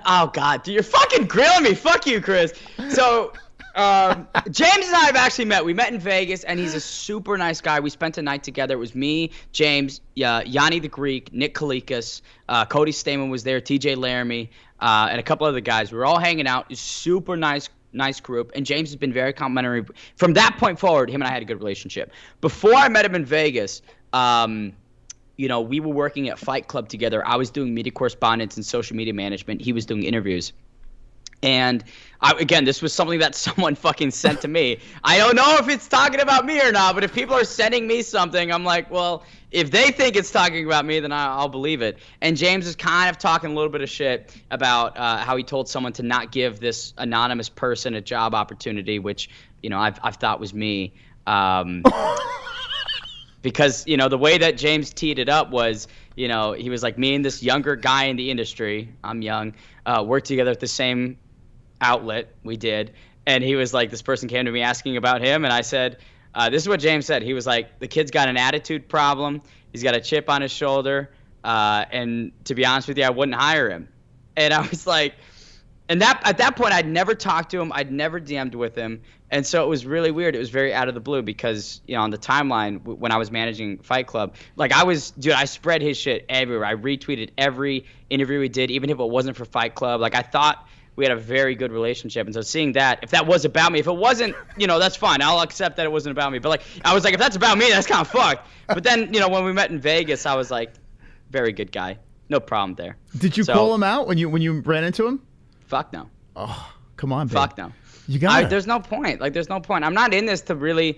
Oh God, dude, you're fucking grilling me. Fuck you, Chris. So, James and I have actually met. We met in Vegas, and he's a super nice guy. We spent a night together. It was me, James, Yanni the Greek, Nick Kalikas, Cody Stamen was there, TJ Laramie, and a couple other guys. We were all hanging out. Super nice group, and James has been very complimentary. From that point forward, him and I had a good relationship. Before I met him in Vegas, we were working at Fight Club together. I was doing media correspondence and social media management. He was doing interviews. And this was something that someone fucking sent to me. I don't know if it's talking about me or not, but if people are sending me something, I'm like, well, if they think it's talking about me, then I'll believe it. And James is kind of talking a little bit of shit about how he told someone to not give this anonymous person a job opportunity, which, I've thought was me. Because, the way that James teed it up was, he was like, me and this younger guy in the industry, I'm young, worked together at the same outlet. We did. And he was like, this person came to me asking about him. And I said, this is what James said. He was like, the kid's got an attitude problem. He's got a chip on his shoulder. And to be honest with you, I wouldn't hire him. And I was like, and at that point, I'd never talked to him. I'd never DM'd with him. And so it was really weird. It was very out of the blue because, on the timeline when I was managing Fight Club, like I spread his shit everywhere. I retweeted every interview we did, even if it wasn't for Fight Club. Like, I thought we had a very good relationship. And so seeing that, if that was about me, if it wasn't, that's fine. I'll accept that it wasn't about me. But like, I was like, if that's about me, that's kind of fucked. But then, when we met in Vegas, I was like, very good guy. No problem there. Did you call him out when you ran into him? Fuck no. Oh, come on, babe. Fuck no. You got it. There's no point. Like, there's no point. I'm not in this to really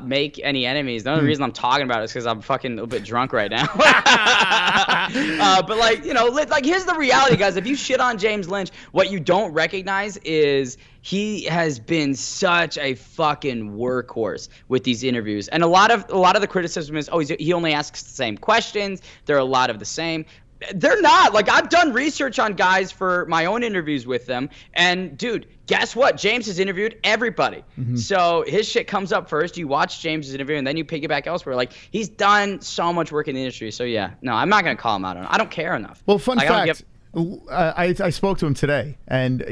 make any enemies. The only reason I'm talking about it is because I'm fucking a little bit drunk right now. But like, here's the reality, guys. If you shit on James Lynch, what you don't recognize is he has been such a fucking workhorse with these interviews. And a lot of the criticism is, he only asks the same questions. There are a lot of the same. They're not. Like, I've done research on guys for my own interviews with them. And, dude, guess what? James has interviewed everybody. Mm-hmm. So his shit comes up first. You watch James's interview, and then you piggyback elsewhere. Like, he's done so much work in the industry. So, yeah. No, I'm not going to call him out on it. I don't care enough. Well, fun fact. I spoke to him today, and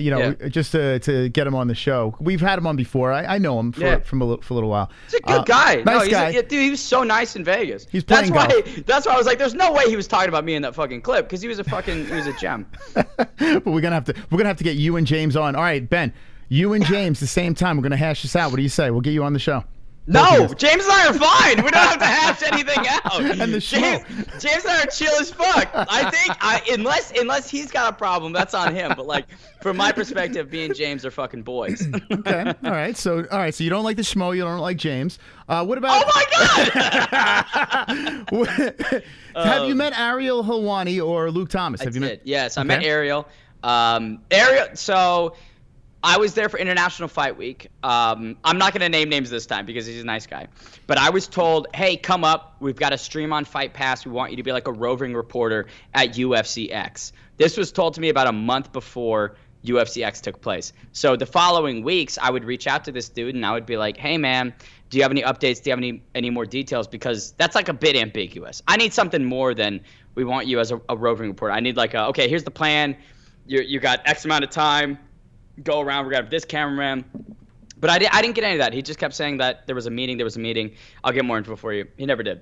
just to get him on the show. We've had him on before. I know him for a little while. He's a good guy. Nice guy. Dude, he was so nice in Vegas. He's playing golf. That's why I was like, there's no way he was talking about me in that fucking clip, because he was a gem. But we're gonna have to get you and James on. All right, Ben. You and James, the same time. We're going to hash this out. What do you say? We'll get you on the show. No, James and I are fine. We don't have to hash anything out. And the James and I are chill as fuck. I think unless he's got a problem, that's on him. But like from my perspective, me and James are fucking boys. Okay. All right. So you don't like the schmo. You don't like James. What about? Oh my God! Have you met Ariel Helwani or Luke Thomas? Have you met? Yes, I met Ariel. So I was there for International Fight Week. I'm not going to name names this time because he's a nice guy. But I was told, hey, come up. We've got a stream on Fight Pass. We want you to be like a roving reporter at UFC X. This was told to me about a month before UFC X took place. So the following weeks, I would reach out to this dude and I would be like, hey, man, do you have any updates? Do you have any more details? Because that's like a bit ambiguous. I need something more than we want you as a roving reporter. I need like, okay, here's the plan. You got X amount of time. Go around, we're gonna have this cameraman. But I didn't get any of that. He just kept saying that there was a meeting, I'll get more info for you. He never did.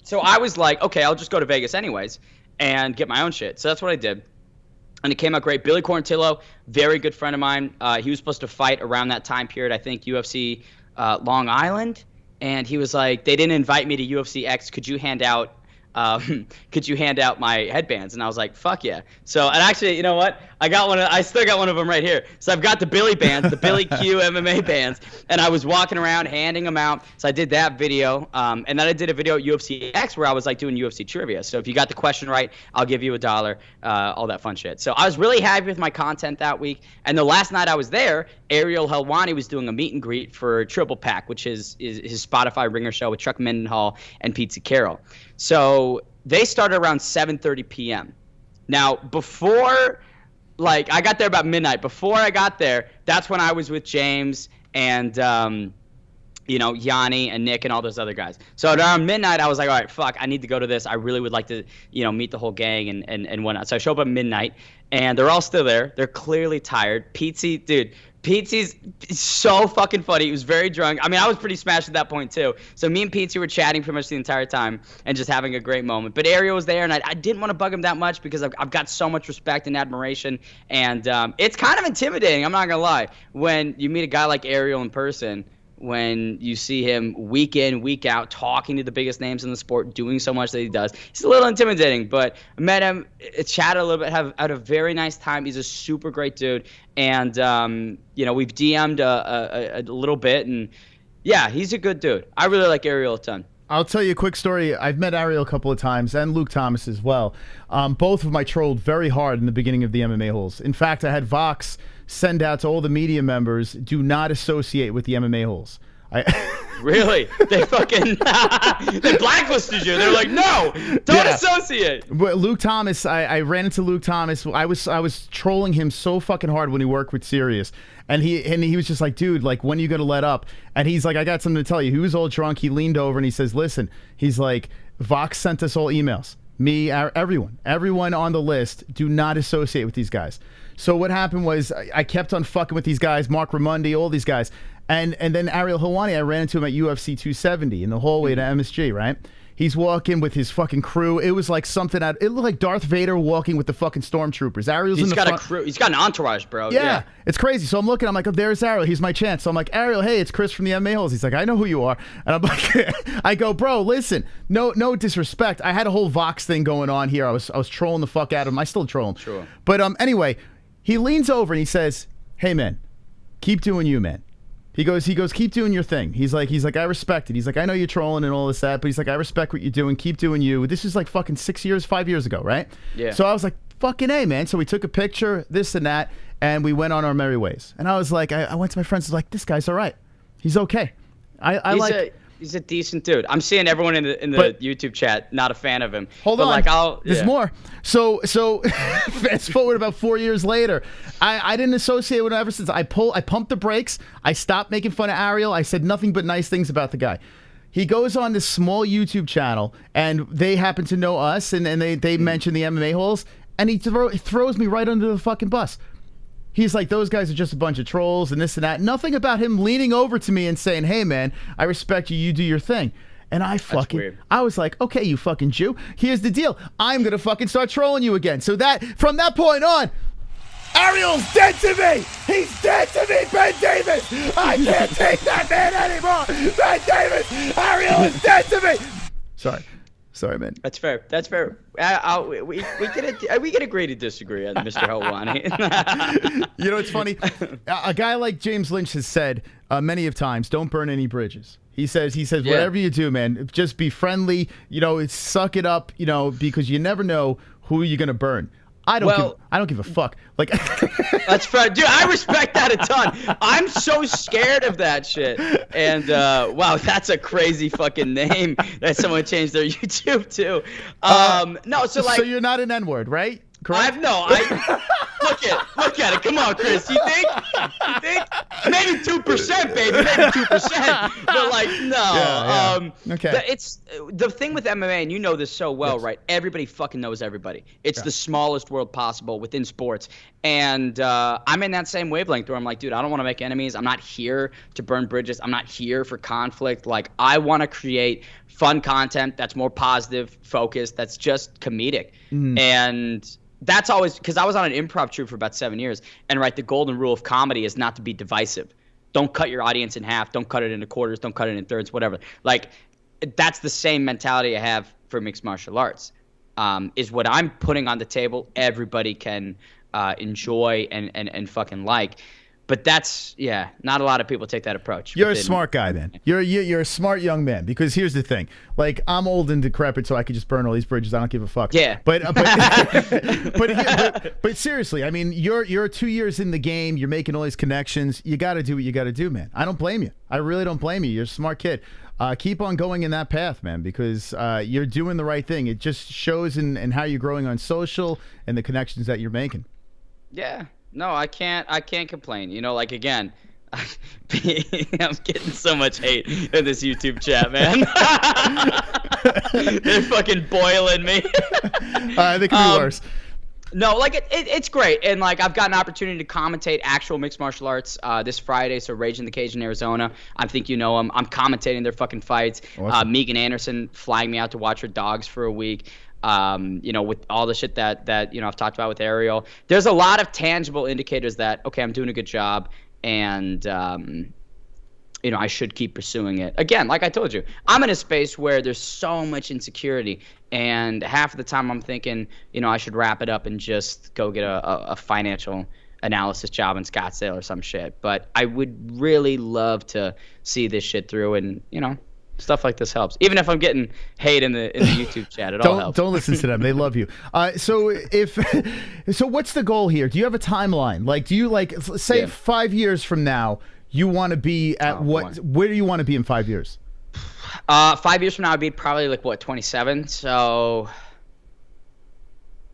So I was like, okay, I'll just go to Vegas anyways and get my own shit. So that's what I did. And it came out great. Billy Quarantillo, very good friend of mine. He was supposed to fight around that time period, I think UFC Long Island. And he was like, they didn't invite me to UFC X. Could you hand out my headbands? And I was like, fuck yeah. So, and actually, you know what? I still got one of them right here. So I've got the Billy bands, the Billy Q MMA bands, and I was walking around handing them out. So I did that video. And then I did a video at UFC X where I was like doing UFC trivia. So if you got the question right, I'll give you $1, all that fun shit. So I was really happy with my content that week. And the last night I was there, Ariel Helwani was doing a meet and greet for Triple Pack, which is his Spotify ringer show with Chuck Mendenhall and Pete Carroll. So they started around 7:30 p.m. Now, before, like, I got there about midnight. Before I got there, that's when I was with James and, Yanni and Nick and all those other guys. So around midnight, I was like, all right, fuck, I need to go to this. I really would like to, meet the whole gang and whatnot. So I show up at midnight, and they're all still there. They're clearly tired. Pete's so fucking funny. He was very drunk. I mean, I was pretty smashed at that point, too. So me and Pete were chatting pretty much the entire time and just having a great moment. But Ariel was there, and I didn't want to bug him that much because I've got so much respect and admiration. And it's kind of intimidating, I'm not going to lie, when you meet a guy like Ariel in person, when you see him week in, week out, talking to the biggest names in the sport, doing so much that he does. It's a little intimidating, but I met him, chatted a little bit, had a very nice time. He's a super great dude. And, we've DM'd a little bit, and yeah, he's a good dude. I really like Ariel a ton. I'll tell you a quick story. I've met Ariel a couple of times, and Luke Thomas as well. Both of them I trolled very hard in the beginning of the MMA-Holes. In fact, I had Vox send out to all the media members, do not associate with the MMA-Holes. Really? They fucking they blacklisted you. They're like, no, don't associate. But Luke Thomas, I ran into Luke Thomas. I was trolling him so fucking hard when he worked with Sirius, and he was just like, dude, like, when are you gonna let up? And he's like, I got something to tell you. He was all drunk. He leaned over and he says, listen. He's like, Vox sent us all emails. Me, everyone on the list, do not associate with these guys. So what happened was I kept on fucking with these guys, Mark Ramundi, all these guys. And then Ariel Helwani, I ran into him at UFC 270 in the hallway to MSG, right? He's walking with his fucking crew. It was like something it looked like Darth Vader walking with the fucking stormtroopers. Ariel's in the front. He's got a crew. He's got an entourage, bro. Yeah, it's crazy. So I'm looking, I'm like, oh, there's Ariel. He's my chance. So I'm like, Ariel, hey, it's Chris from the MMA-Holes. He's like, I know who you are. And I'm like, I go, bro, listen, no disrespect. I had a whole Vox thing going on here. I was trolling the fuck out of him. I still troll him. Sure. But anyway, he leans over and he says, hey, man, keep doing you, man. He goes, keep doing your thing. He's like, I respect it. He's like, I know you're trolling and all this, that, but he's like, I respect what you're doing. Keep doing you. This is like fucking 5 years ago, right? Yeah. So I was like, fucking A, man. So we took a picture, this and that, and we went on our merry ways. And I was like, I went to my friends, I was like, this guy's all right. He's okay. He's a decent dude. I'm seeing everyone in the YouTube chat not a fan of him. Hold on, there's more. So fast forward about 4 years later, I didn't associate with him ever since. I pumped the brakes. I stopped making fun of Ariel. I said nothing but nice things about the guy. He goes on this small YouTube channel, and they happen to know us, and they mention the MMA-Holes, and he throws me right under the fucking bus. He's like, those guys are just a bunch of trolls and this and that. Nothing about him leaning over to me and saying, hey, man, I respect you. You do your thing. And I was like, okay, you fucking Jew. Here's the deal. I'm going to fucking start trolling you again. So from that point on, Ariel's dead to me. He's dead to me, Ben Davis. I can't take that man anymore. Ben Davis, Ariel is dead to me. Sorry, man. That's fair. We can agree to disagree, Mr. Helwani. You know, it's funny. A guy like James Lynch has said many of times, don't burn any bridges. He says, whatever you do, man, just be friendly. You know, suck it up. You know, because you never know who you're gonna burn. I don't give a fuck. Like that's fair, dude. I respect that a ton. I'm so scared of that shit. And wow, that's a crazy fucking name that someone changed their YouTube to. No, so you're not an N-word, right? Correct? Look at it. Come on, Chris. You think? Maybe 2%, baby. Maybe 2%. But like, no. Yeah. Okay. It's the thing with MMA, and you know this so well, right? Everybody fucking knows everybody. It's the smallest world possible within sports. And I'm in that same wavelength where I'm like, dude, I don't want to make enemies. I'm not here to burn bridges. I'm not here for conflict. Like, I want to create fun content that's more positive, focused, that's just comedic. And that's always because I was on an improv troupe for about 7 years, and the golden rule of comedy is not to be divisive. Don't cut your audience in half. Don't cut it into quarters. Don't cut it in thirds. Whatever. Like, that's the same mentality I have for mixed martial arts. Is what I'm putting on the table. Everybody can enjoy and fucking like. But that's, not a lot of people take that approach. You're a smart guy, man. You're a smart young man, because here's the thing. Like, I'm old and decrepit, so I could just burn all these bridges. I don't give a fuck. Yeah. But seriously, I mean, you're 2 years in the game. You're making all these connections. You got to do what you got to do, man. I don't blame you. I really don't blame you. You're a smart kid. Keep on going in that path, man, because you're doing the right thing. It just shows in how you're growing on social and the connections that you're making. Yeah. No, I can't complain. You know, like, again, I'm getting so much hate in this YouTube chat, man. They're fucking boiling me. They could be worse. No, like, it's great. And, like, I've got an opportunity to commentate actual mixed martial arts this Friday. So Rage in the Cage in Arizona. I think you know them. I'm commentating their fucking fights. Awesome. Megan Anderson flying me out to watch her dogs for a week. You know, with all the shit that you know I've talked about with Ariel, there's a lot of tangible indicators that, okay, I'm doing a good job, and you know, I should keep pursuing it. Again, like I told you, I'm in a space where there's so much insecurity, and half of the time I'm thinking, you know, I should wrap it up and just go get a financial analysis job in Scottsdale or some shit. But I would really love to see this shit through, and you know, stuff like this helps. Even if I'm getting hate in the YouTube chat, it all helps. Don't listen to them. They love you. So what's the goal here? Do you have a timeline? Like, do you, like, say 5 years from now, you want to be at where do you want to be in 5 years? 5 years from now, I'd be probably like, what, 27? So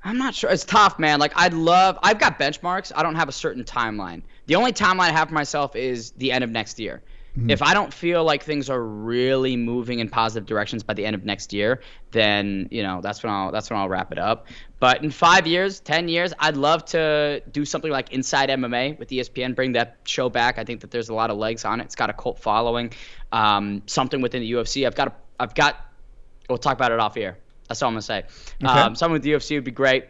I'm not sure. It's tough, man. Like, I've got benchmarks. I don't have a certain timeline. The only timeline I have for myself is the end of next year. If I don't feel like things are really moving in positive directions by the end of next year, then, you know, that's when I'll wrap it up. But in 5 years, 10 years, I'd love to do something like Inside MMA with ESPN, bring that show back. I think that there's a lot of legs on it. It's got a cult following. Something within the UFC. We'll talk about it off here. That's all I'm gonna say. Okay. Something with the UFC would be great.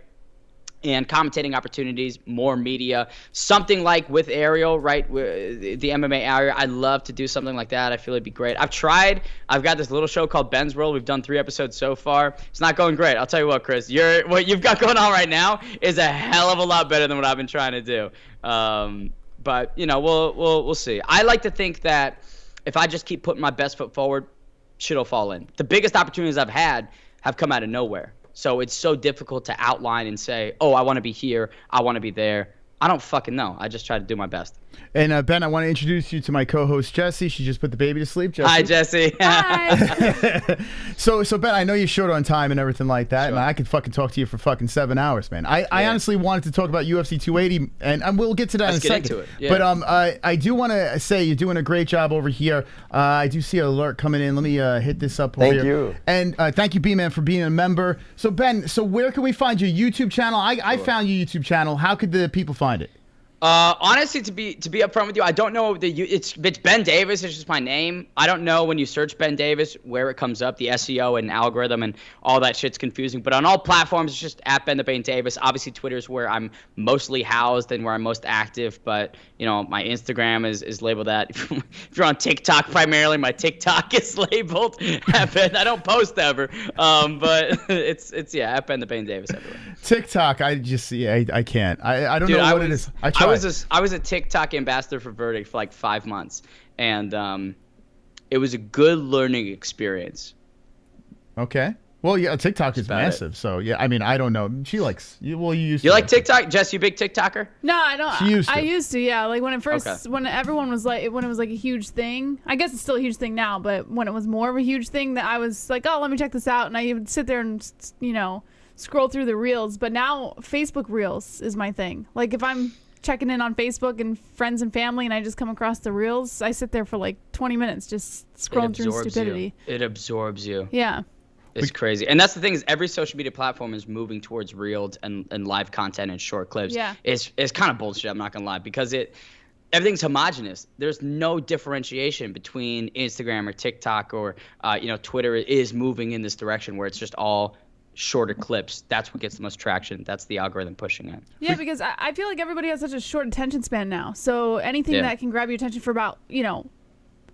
And commentating opportunities, more media, something like with Ariel, right? The MMA area. I'd love to do something like that. I feel it'd be great. I've got this little show called Ben's World. We've done 3 episodes so far. It's not going great. I'll tell you what, Chris. What you've got going on right now is a hell of a lot better than what I've been trying to do. But you know, we'll see. I like to think that if I just keep putting my best foot forward, shit'll fall in. The biggest opportunities I've had have come out of nowhere. So it's so difficult to outline and say, oh, I want to be here, I want to be there. I don't fucking know. I just try to do my best. And Ben, I want to introduce you to my co-host Jesse. She just put the baby to sleep. Jesse. Hi, Jesse. Hi. So Ben, I know you're short on time and everything like that, and I could fucking talk to you for fucking 7 hours, man. I honestly wanted to talk about UFC 280, and we'll get to that in a second. Let's get into it. Yeah. But I do want to say you're doing a great job over here. I do see an alert coming in. Let me hit this up over here. Thank you. And thank you, B-Man, for being a member. So Ben, where can we find your YouTube channel? I found your YouTube channel. How could the people find it? Honestly, to be upfront with you, I don't know it's Ben Davis. It's just my name. I don't know when you search Ben Davis where it comes up. The SEO and algorithm and all that shit's confusing. But on all platforms, it's just at Ben the Bane Davis. Obviously, Twitter is where I'm mostly housed and where I'm most active. But my Instagram is labeled that. If you're on TikTok primarily, my TikTok is labeled at Ben. I don't post ever. But it's at Ben the Bane Davis everywhere. TikTok, I can't. I don't know what it is. I was a TikTok ambassador for Verdict for like 5 months, and it was a good learning experience. Okay. Well, yeah, TikTok is massive. So yeah, I mean, I don't know. She likes you. Well, you like TikTok, Jess? You big TikToker? No, I don't. I used to. Yeah, like when it first, Okay. when everyone was like, when it was like a huge thing. I guess it's still a huge thing now, but when it was more of a huge thing, that I was like, oh, let me check this out, and I would sit there and scroll through the reels. But now Facebook Reels is my thing. Like if I'm checking in on Facebook and friends and family and I just come across the reels, I sit there for like 20 minutes just scrolling through stupidity. It absorbs you. Yeah. It's crazy. And that's the thing is every social media platform is moving towards reels and live content and short clips. Yeah. It's kind of bullshit, I'm not going to lie, because everything's homogenous. There's no differentiation between Instagram or TikTok or Twitter is moving in this direction where it's just all shorter clips. That's what gets the most traction. That's the algorithm pushing it. Yeah, because I feel like everybody has such a short attention span now. So anything that can grab your attention for about,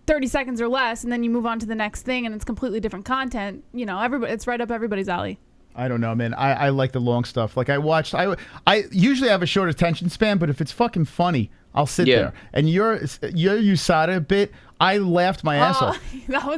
30 seconds or less, and then you move on to the next thing and it's completely different content, it's right up everybody's alley. I don't know, man. I like the long stuff. Like I usually have a short attention span, but if it's fucking funny, I'll sit there. And your USADA bit, I laughed my ass off.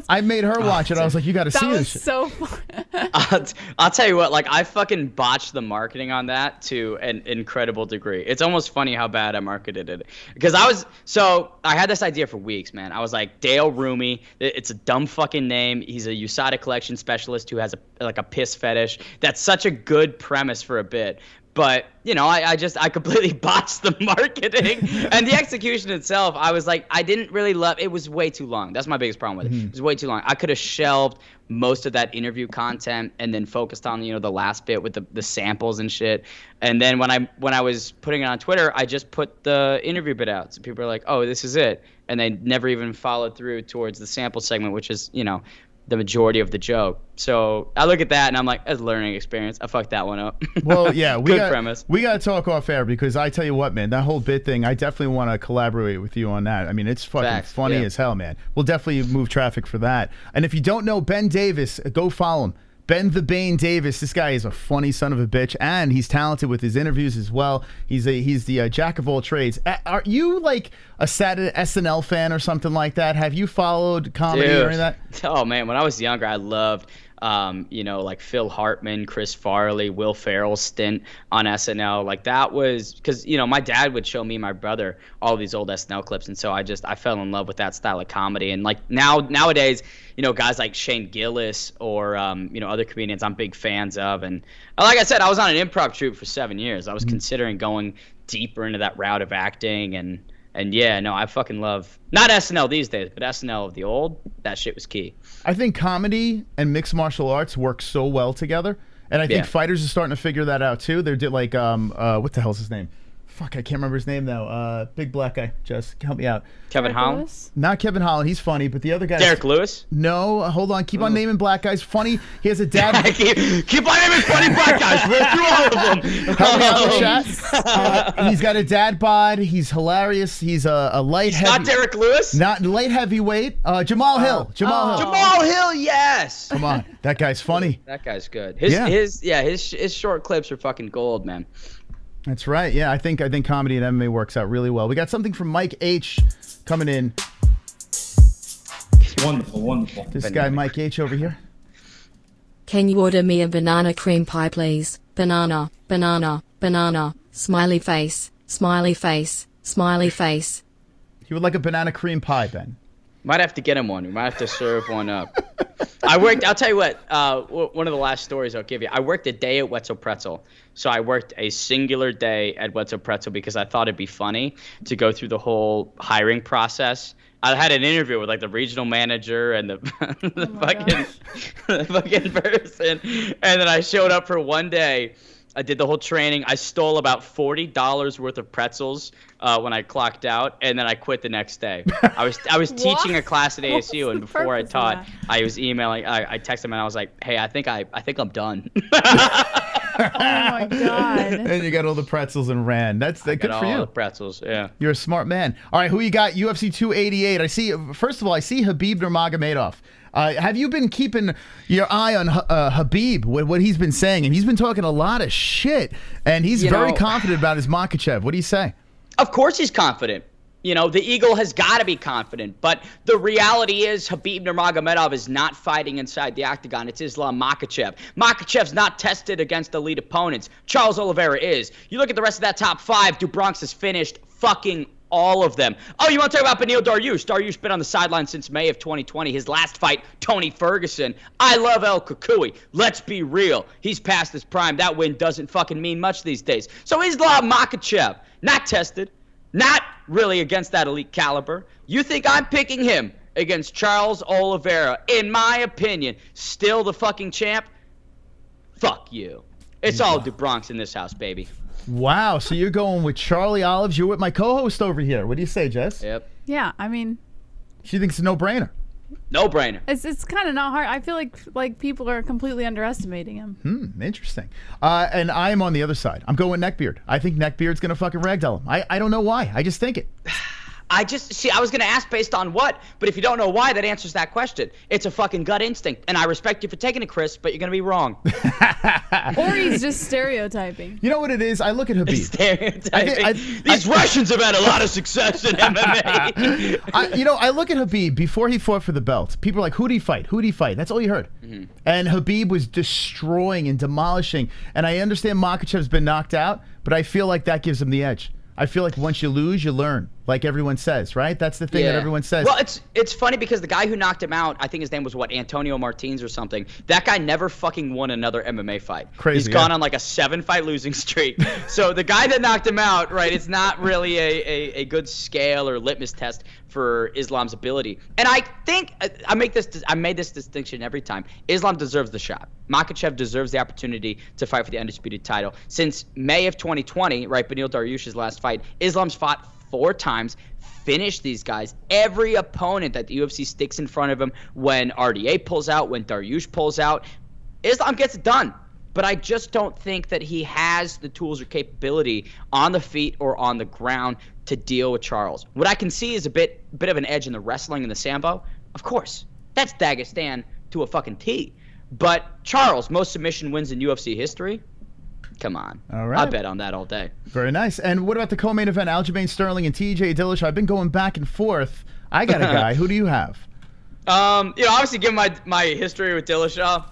I made her watch it. I was like, you got to see this shit. That was so fun. I'll tell you what, like I fucking botched the marketing on that to an incredible degree. It's almost funny how bad I marketed it. Because I had this idea for weeks, man. I was like, Dale Rumi, it's a dumb fucking name. He's a USADA collection specialist who has a piss fetish. That's such a good premise for a bit. But, I completely botched the marketing and the execution itself. I was like, I didn't really love it. Was way too long. That's my biggest problem with it. It was way too long. I could have shelved most of that interview content and then focused on, the last bit with the samples and shit. And then when I was putting it on Twitter, I just put the interview bit out. So people are like, oh, this is it. And they never even followed through towards the sample segment, which is, the majority of the joke. So I look at that and I'm like, as a learning experience, I fucked that one up. Well, yeah, premise. We got to talk off air because I tell you what, man, that whole bit thing, I definitely want to collaborate with you on that. I mean, it's fucking funny as hell, man. We'll definitely move traffic for that. And if you don't know Ben Davis, go follow him. Ben the Bane Davis. This guy is a funny son of a bitch, and he's talented with his interviews as well. He's the jack of all trades. Are you like a Saturday SNL fan or something like that? Have you followed comedy or any of that? Oh man, when I was younger, I loved like Phil Hartman, Chris Farley, Will Ferrell's stint on SNL. Like that was because, my dad would show me and my brother all these old SNL clips. And so I fell in love with that style of comedy. And like nowadays, guys like Shane Gillis or, other comedians I'm big fans of. And like I said, I was on an improv troupe for 7 years. I was considering going deeper into that route of acting and yeah, no, I fucking love, not SNL these days, but SNL of the old, that shit was key. I think comedy and mixed martial arts work so well together. And I think fighters are starting to figure that out too. They're like, what the hell's his name? Fuck, I can't remember his name now. Big black guy. Just help me out. Kevin Holland? Lewis? Not Kevin Holland. He's funny, but the other guy. Derek Lewis? No, hold on. Keep on naming black guys. Funny. He has a dad. keep on naming funny black guys. We're through all of them. Help me out in the chat. He's got a dad bod. He's hilarious. He's a light heavy. Not Derek Lewis? Not light heavyweight. Jamal Hill. Jamal Hill. Jamal Hill, yes. Come on. That guy's funny. That guy's good. His short clips are fucking gold, man. That's right. Yeah, I think comedy and MMA works out really well. We got something from Mike H coming in. Wonderful. This guy, Mike H over here. Can you order me a banana cream pie, please? Banana, banana, banana, smiley face, smiley face, smiley face. You would like a banana cream pie, Ben? Might have to get him one. We might have to serve one up. I'll tell you what, one of the last stories I'll give you. I worked a day at Wetzel Pretzel. So I worked a singular day at Wetzel Pretzel because I thought it'd be funny to go through the whole hiring process. I had an interview with like the regional manager and the fucking person. And then I showed up for one day I did the whole training. I stole about $40 worth of pretzels when I clocked out, and then I quit the next day. I was teaching a class at ASU, and before I taught, I was emailing. I texted him and I was like, "Hey, I think I'm done." Oh my god! And you got all the pretzels and ran. That's good for you. All the pretzels, yeah. You're a smart man. All right, who you got? UFC 288. I see. First of all, I see Khabib Nurmagomedov. Have you been keeping your eye on Khabib, what he's been saying? And he's been talking a lot of shit, and he's very confident about his Makhachev. What do you say? Of course he's confident. You know, the Eagle has got to be confident. But the reality is Khabib Nurmagomedov is not fighting inside the octagon. It's Islam Makhachev. Makhachev's not tested against elite opponents. Charles Oliveira is. You look at the rest of that top five, DuBronx has finished fucking all of them. Oh, you want to talk about Beneil Dariush? Dariush been on the sideline since May of 2020. His last fight, Tony Ferguson. I love El Kukui. Let's be real. He's past his prime. That win doesn't fucking mean much these days. So Islam Makhachev, not tested, not really against that elite caliber. You think I'm picking him against Charles Oliveira? In my opinion, still the fucking champ? Fuck you. It's all DuBronx in this house, baby. Wow, so you're going with Charlie Olives. You're with my co-host over here. What do you say, Jess? Yep. Yeah, I mean, she thinks it's a no-brainer. No brainer. It's kind of not hard. I feel like people are completely underestimating him. Interesting. And I'm on the other side. I'm going Neckbeard. I think Neckbeard's going to fucking ragdoll him. I don't know why. I just think it. I was going to ask based on what, but if you don't know why, that answers that question. It's a fucking gut instinct, and I respect you for taking it, Chris, but you're going to be wrong. Or he's just stereotyping. You know what it is? I look at Khabib. Stereotyping. These Russians have had a lot of success in MMA. I look at Khabib before he fought for the belt. People are like, who'd he fight? Who'd he fight? That's all you heard. Mm-hmm. And Khabib was destroying and demolishing. And I understand Makhachev's been knocked out, but I feel like that gives him the edge. I feel like once you lose, you learn, like everyone says, right? That's the thing that everyone says. Well, it's funny because the guy who knocked him out, I think his name was Antonio Martins or something. That guy never fucking won another MMA fight. Crazy. He's gone on like a 7-fight losing streak. So the guy that knocked him out, right? It's not really a good scale or litmus test for Islam's ability. And I think I made this distinction every time. Islam deserves the shot. Makhachev deserves the opportunity to fight for the undisputed title. Since May of 2020, right, Beneil Dariush's last fight, Islam's fought 4 times, finished these guys. Every opponent that the UFC sticks in front of him, when RDA pulls out, when Dariush pulls out, Islam gets it done. But I just don't think that he has the tools or capability on the feet or on the ground to deal with Charles. What I can see is a bit of an edge in the wrestling and the sambo. Of course, that's Dagestan to a fucking T. But Charles, most submission wins in UFC history. Come on. All right. I bet on that all day. Very nice. And what about the co-main event, Aljamain Sterling and TJ Dillashaw? I've been going back and forth. I got a guy. Who do you have? Obviously, given my history with Dillashaw,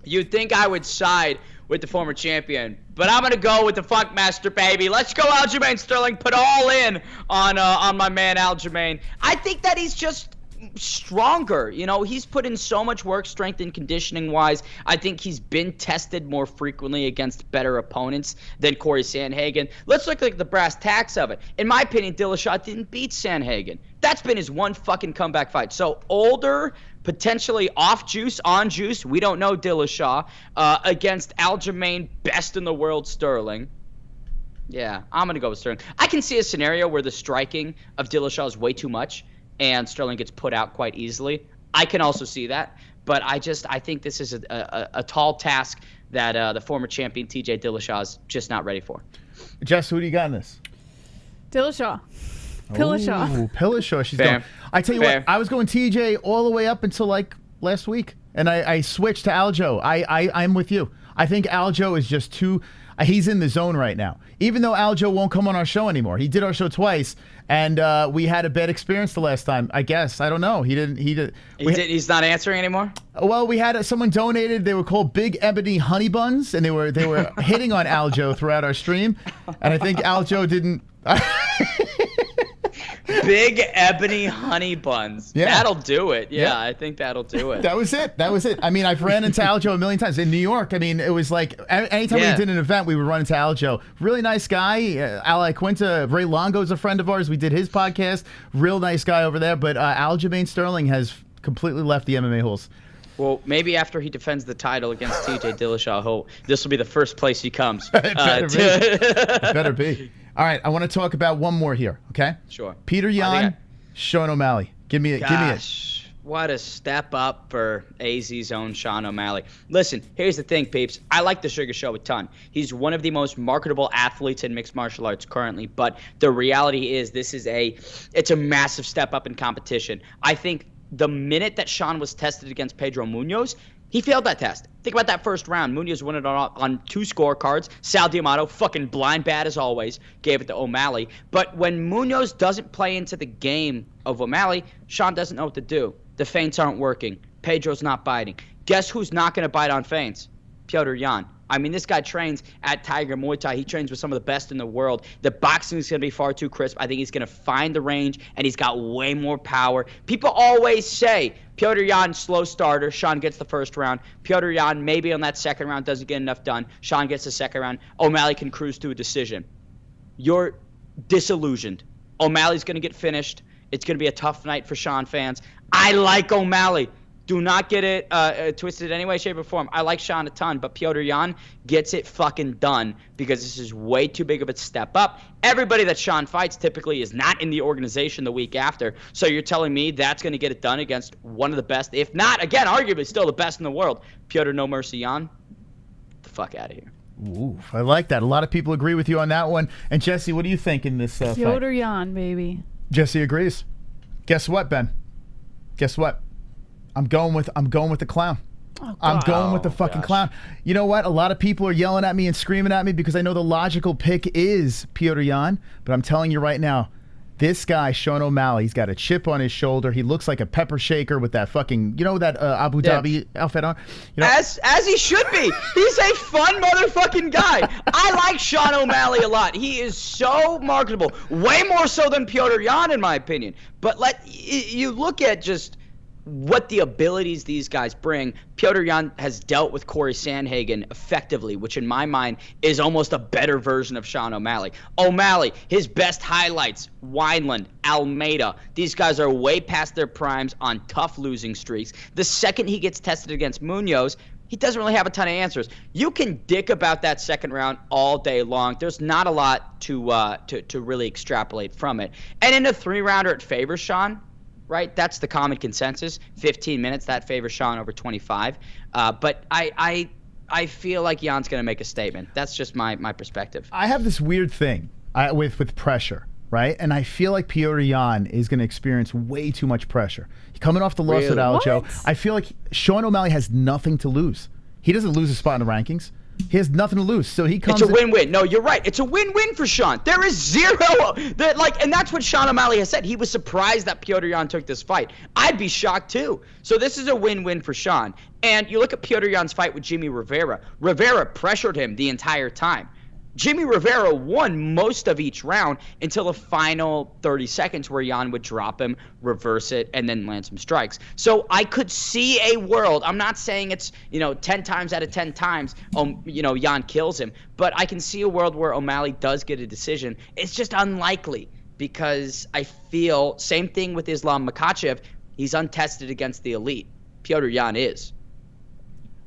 you'd think I would side with the former champion, but I'm gonna go with the Funk Master, baby. Let's go, Aljamain Sterling. Put all in on my man Aljamain. I think that he's just stronger. You know, he's put in so much work, strength and conditioning wise. I think he's been tested more frequently against better opponents than Corey Sandhagen. Let's look at the brass tacks of it. In my opinion, Dillashaw didn't beat Sandhagen. That's been his one fucking comeback fight. So older, potentially off juice, on juice, we don't know Dillashaw, against Aljamain, best in the world Sterling. Yeah, I'm going to go with Sterling. I can see a scenario where the striking of Dillashaw is way too much and Sterling gets put out quite easily. I can also see that, but I think this is a tall task that the former champion TJ Dillashaw is just not ready for. Jess, who do you got in this? Dillashaw. Pillashaw. Ooh, Pillashaw. She's Fair. going. I tell you what, I was going TJ all the way up until like last week, and I switched to Aljo. I'm with you. I think Aljo is just too. He's in the zone right now. Even though Aljo won't come on our show anymore, he did our show twice, and we had a bad experience the last time. I guess I don't know. He didn't. He's not answering anymore. Well, we had someone donated. They were called Big Ebony Honey Buns, and they were hitting on Aljo throughout our stream, and I think Aljo didn't. Big Ebony Honey Buns. Yeah. That'll do it. Yeah, I think that'll do it. That was it. I mean, I've ran into Aljo a million times. In New York, I mean, it was like anytime we did an event, we would run into Aljo. Really nice guy. Ali Quinta, Ray Longo's a friend of ours. We did his podcast. Real nice guy over there. But Aljamain Sterling has completely left the MMA Holes. Well, maybe after he defends the title against TJ Dillashaw, this will be the first place he comes. It better be. All right, I want to talk about one more here, okay? Sure. Peter Yan, Sean O'Malley. Give me it. What a step up for AZ's own Sean O'Malley. Listen, here's the thing, peeps. I like the Sugar Show a ton. He's one of the most marketable athletes in mixed martial arts currently, but the reality is it's a massive step up in competition. I think the minute that Sean was tested against Pedro Munoz, he failed that test. Think about that first round. Munoz won it on 2 scorecards. Sal D'Amato, fucking blind bad as always, gave it to O'Malley. But when Munoz doesn't play into the game of O'Malley, Sean doesn't know what to do. The feints aren't working. Pedro's not biting. Guess who's not going to bite on feints? Petr Yan. I mean, this guy trains at Tiger Muay Thai. He trains with some of the best in the world. The boxing is going to be far too crisp. I think he's going to find the range, and he's got way more power. People always say, Petr Yan, slow starter. Sean gets the first round. Petr Yan, maybe on that second round, doesn't get enough done. Sean gets the second round. O'Malley can cruise to a decision. You're disillusioned. O'Malley's going to get finished. It's going to be a tough night for Sean fans. I like O'Malley. Do not get it twisted in any way, shape, or form. I like Sean a ton, but Petr Yan gets it fucking done because this is way too big of a step up. Everybody that Sean fights typically is not in the organization the week after. So you're telling me that's going to get it done against one of the best, if not, again, arguably still the best in the world, Petr No Mercy Yan? Get the fuck out of here. Ooh, I like that. A lot of people agree with you on that one. And Jesse, what do you think in this fight? Petr Yan, baby. Jesse agrees. Guess what, Ben? Guess what? I'm going with the clown. Oh, I'm going with the fucking clown. You know what? A lot of people are yelling at me and screaming at me because I know the logical pick is Petr Yan, but I'm telling you right now, this guy, Sean O'Malley, he's got a chip on his shoulder. He looks like a pepper shaker with that fucking, that Abu Dhabi outfit on. You know? As he should be. He's a fun motherfucking guy. I like Sean O'Malley a lot. He is so marketable, way more so than Petr Yan, in my opinion. But you look at just what the abilities these guys bring. Petr Yan has dealt with Corey Sandhagen effectively, which in my mind is almost a better version of Sean O'Malley. O'Malley, his best highlights, Wineland, Almeida. These guys are way past their primes on tough losing streaks. The second he gets tested against Munoz, he doesn't really have a ton of answers. You can dick about that second round all day long. There's not a lot to really extrapolate from it. And in a 3-rounder, it favors Sean. Right, that's the common consensus. 15 minutes, that favors Sean over 25. But I feel like Jan's going to make a statement. That's just my perspective. I have this weird thing with pressure, right? And I feel like Petr Yan is going to experience way too much pressure. Coming off the loss at Aljo, I feel like Sean O'Malley has nothing to lose. He doesn't lose a spot in the rankings. He has nothing to lose, so he comes. It's a win-win. No, you're right. It's a win-win for Sean. There is zero and that's what Sean O'Malley has said. He was surprised that Petr Yan took this fight. I'd be shocked too. So this is a win-win for Sean. And you look at Petr Yan's fight with Jimmy Rivera. Rivera pressured him the entire time. Jimmy Rivera won most of each round until the final 30 seconds where Yan would drop him, reverse it, and then land some strikes. So I could see a world. I'm not saying it's, 10 times out of 10 times, Yan kills him. But I can see a world where O'Malley does get a decision. It's just unlikely because I feel, same thing with Islam Makhachev, he's untested against the elite. Petr Yan is.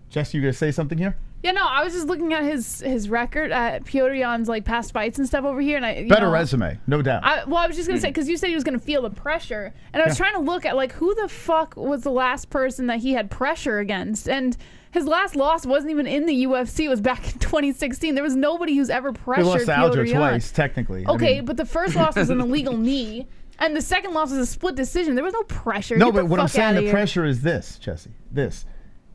Jess, you going to say something here? Yeah, no, I was just looking at his record at Petr Yan's past fights and stuff over here, and better resume, no doubt. I was just gonna say because you said he was gonna feel the pressure, and I was trying to look at who the fuck was the last person that he had pressure against, and his last loss wasn't even in the UFC. It was back in 2016. There was nobody who's ever pressured Petr Yan. He lost to Aljo twice, technically. Okay, but the first loss was an illegal knee, and the second loss was a split decision. There was no pressure. No, but what I'm saying, the pressure is this, Jesse.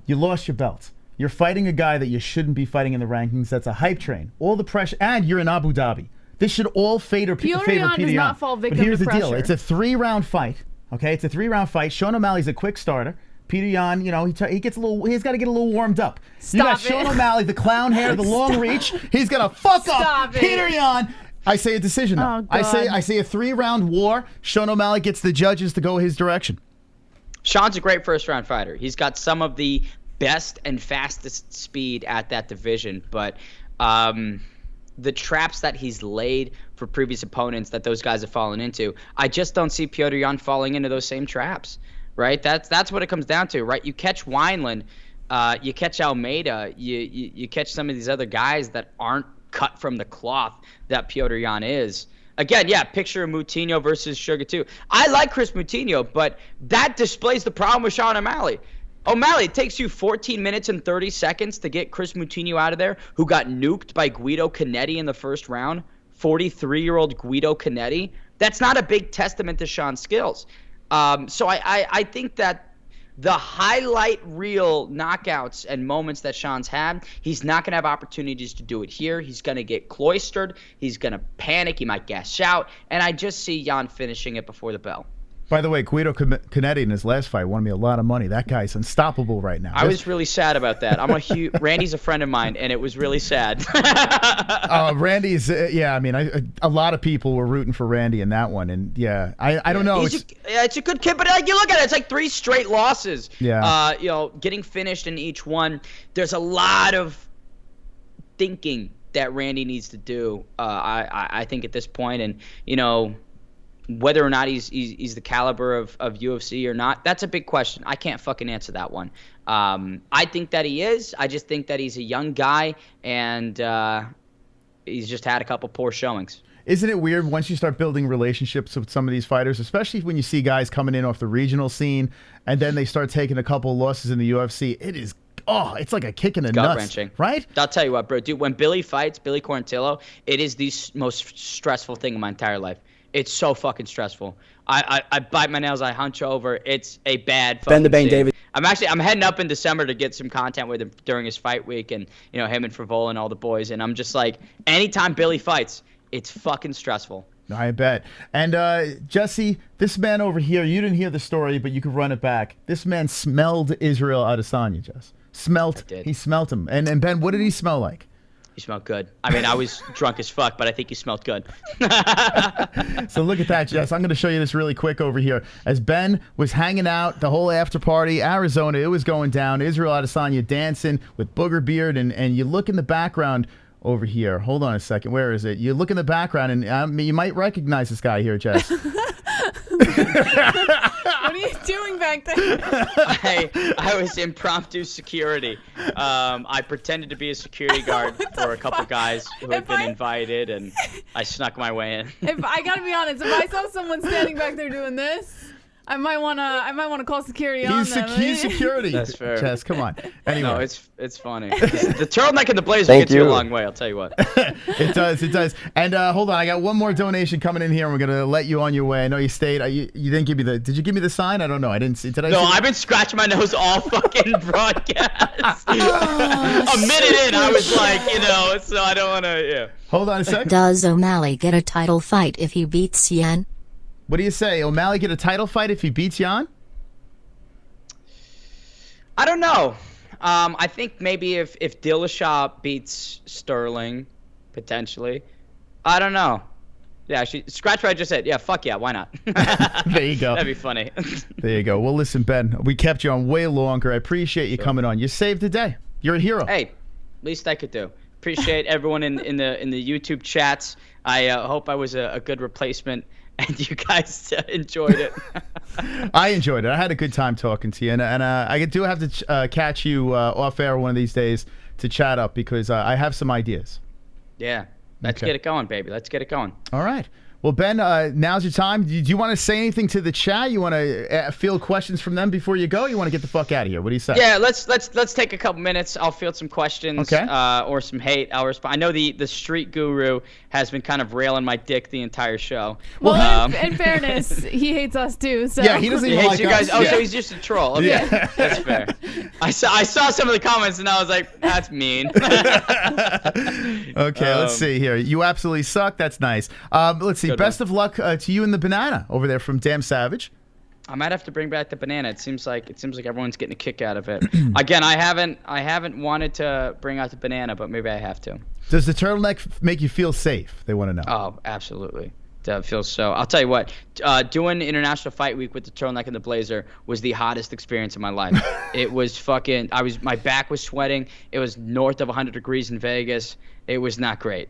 You lost your belts. You're fighting a guy that you shouldn't be fighting in the rankings. That's a hype train. All the pressure, and you're in Abu Dhabi. This should all favor Petr Yan. Does not fall victim But here's to the deal. pressure. It's a 3-round fight. Okay, it's a 3-round fight. Sean O'Malley's a quick starter. Petr Yan, he gets he's got to get a little warmed up. You got Sean O'Malley, the clown hair, the long reach. He's gonna fuck up Petr Yan. I say a decision. Oh, I say a 3-round war. Sean O'Malley gets the judges to go his direction. Sean's a great first-round fighter. He's got some of the best and fastest speed at that division, but the traps that he's laid for previous opponents that those guys have fallen into, I just don't see Petr Yan falling into those same traps. right? That's what it comes down to, right? You catch Wineland, you catch Almeida, you catch some of these other guys that aren't cut from the cloth that Petr Yan is. Again, yeah, picture Moutinho versus Sugar 2. I like Chris Moutinho, but that displays the problem with Sean O'Malley. O'Malley, it takes you 14 minutes and 30 seconds to get Chris Moutinho out of there, who got nuked by Guido Canetti in the first round. 43-year-old Guido Canetti. That's not a big testament to Sean's skills. So I think that the highlight reel knockouts and moments that Sean's had, he's not going to have opportunities to do it here. He's going to get cloistered. He's going to panic. He might gas out. And I just see Yan finishing it before the bell. By the way, Guido Canetti in his last fight won me a lot of money. That guy's unstoppable right now. I was really sad about that. Randy's a friend of mine, and it was really sad. Randy's, yeah, I mean, a lot of people were rooting for Randy in that one, and yeah, I don't know. It's a good kid, but like, you look at it, it's like 3 straight losses. Yeah. You know, getting finished in each one. There's a lot of thinking that Randy needs to do. I think at this point, and you know, whether or not he's the caliber of UFC or not, that's a big question. I can't fucking answer that one. I think that he is. I just think that he's a young guy, and he's just had a couple poor showings. Isn't it weird once you start building relationships with some of these fighters, especially when you see guys coming in off the regional scene, and then they start taking a couple of losses in the UFC? It is, it's like a kick in the nuts. Gut-wrenching. Right? I'll tell you what, bro. Dude, when Billy fights, Billy Quarantillo, it is the most stressful thing in my entire life. It's so fucking stressful. I bite my nails. I hunch over. It's a bad fucking Ben the Bane scene. Davis. I'm heading up in December to get some content with him during his fight week, and you know, him and Frivola and all the boys. And I'm just like, anytime Billy fights, it's fucking stressful. I bet. And Jesse, this man over here, you didn't hear the story, but you could run it back. This man smelled Israel Adesanya, Jess. He smelt him. And Ben, what did he smell like? He smelled good. I mean, I was drunk as fuck, but I think he smelled good. So look at that, Jess. I'm going to show you this really quick over here. As Ben was hanging out, the whole after party, Arizona, it was going down. Israel Adesanya dancing with booger beard, and you look in the background over here. Hold on a second. Where is it? You look in the background, and you might recognize this guy here, Jess. What are you doing back there? I was impromptu security. I pretended to be a security guard for a couple guys who had been invited, and I snuck my way in. If I gotta be honest, if I saw someone standing back there doing this, I might wanna call security on them. He's security. That's fair. Jess, come on. Anyway, no, it's funny. The turtleneck and the blazer gets you a long way. I'll tell you what. It does. And hold on, I got one more donation coming in here, and we're gonna let you on your way. I know you stayed. You didn't give me the. Did you give me the sign? I don't know. I didn't see. No, I've been scratching my nose all fucking broadcast. A minute in, I was like, you know, so I don't wanna. Yeah. Hold on a second. Does O'Malley get a title fight if he beats Yan? What do you say? O'Malley get a title fight if he beats Yan? I don't know. I think maybe if Dillashaw beats Sterling, potentially. I don't know. Yeah, actually, scratch what I just said. Yeah, fuck yeah, why not? There you go. That'd be funny. There you go. Well, listen, Ben, we kept you on way longer. I appreciate you coming on. You saved the day. You're a hero. Hey, least I could do. Appreciate everyone in the YouTube chats. I hope I was a good replacement. And you guys enjoyed it. I enjoyed it. I had a good time talking to you. And I do have to catch you off air one of these days to chat up because I have some ideas. Yeah. Let's get it going, baby. Let's get it going. All right. Well, Ben, now's your time. Do you want to say anything to the chat? You want to field questions from them before you go? You want to get the fuck out of here? What do you say? Yeah, let's take a couple minutes. I'll field some questions or some hate. I'll respond. I know the street guru has been kind of railing my dick the entire show. Well, in fairness, he hates us too. So. Yeah, he doesn't even like you guys. us. Oh, so he's just a troll. Okay. Yeah. That's fair. I saw some of the comments and I was like, that's mean. Okay, let's see here. You absolutely suck. That's nice. Let's see. Best of luck to you and the banana over there from Damn Savage. I might have to bring back the banana. It seems like everyone's getting a kick out of it. Again, I haven't wanted to bring out the banana, but maybe I have to. Does the turtleneck make you feel safe? They want to know. Oh, absolutely. That feels so. I'll tell you what. Doing International Fight Week with the turtleneck and the blazer was the hottest experience of my life. It was fucking. My back was sweating. It was north of 100 degrees in Vegas. It was not great.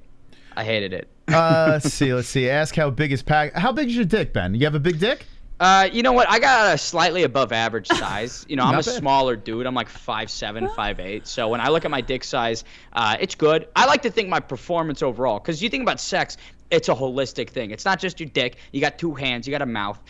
I hated it. Let's see. Ask how big is pack. How big is your dick, Ben? You have a big dick? You know what? I got a slightly above average size. You know, I'm Not a bad. smaller dude. I'm like 5'7", 5'8". So when I look at my dick size, it's good. I like to think my performance overall, because you think about sex, it's a holistic thing. It's not just your dick. You got 2 hands. You got a mouth.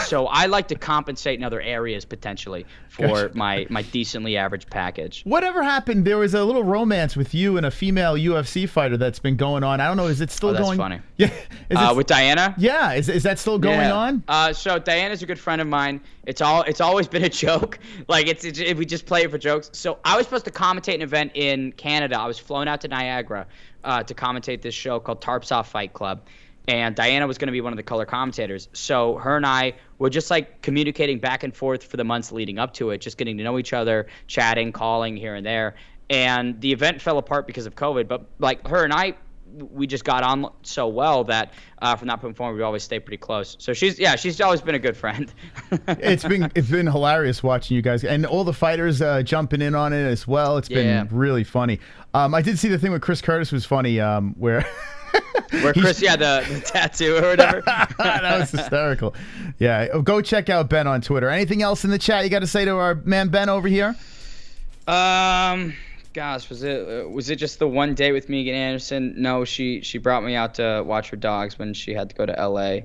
So I like to compensate in other areas potentially for my decently average package. Whatever happened? There was a little romance with you and a female UFC fighter that's been going on. I don't know. Is it still going? That's funny. Yeah. Is it, with Diana? yeah. Is that still going on? So Diana's a good friend of mine. It's always been a joke. Like we just play it for jokes. So I was supposed to commentate an event in Canada. I was flown out to Niagara to commentate this show called Tarps Off Fight Club. And Diana was going to be one of the color commentators. So her and I were just like communicating back and forth for the months leading up to it, just getting to know each other, chatting, calling here and there. And the event fell apart because of COVID. But like her and I, we just got on so well that from that point forward, we always stay pretty close. So she's always been a good friend. It's been hilarious watching you guys and all the fighters jumping in on it as well. It's been really funny. I did see the thing with Chris Curtis was funny, where Chris, the tattoo or whatever. That was hysterical. Yeah, go check out Ben on Twitter. Anything else in the chat you got to say to our man Ben over here? Gosh, was it just the one day with Megan Anderson? No, she brought me out to watch her dogs when she had to go to LA.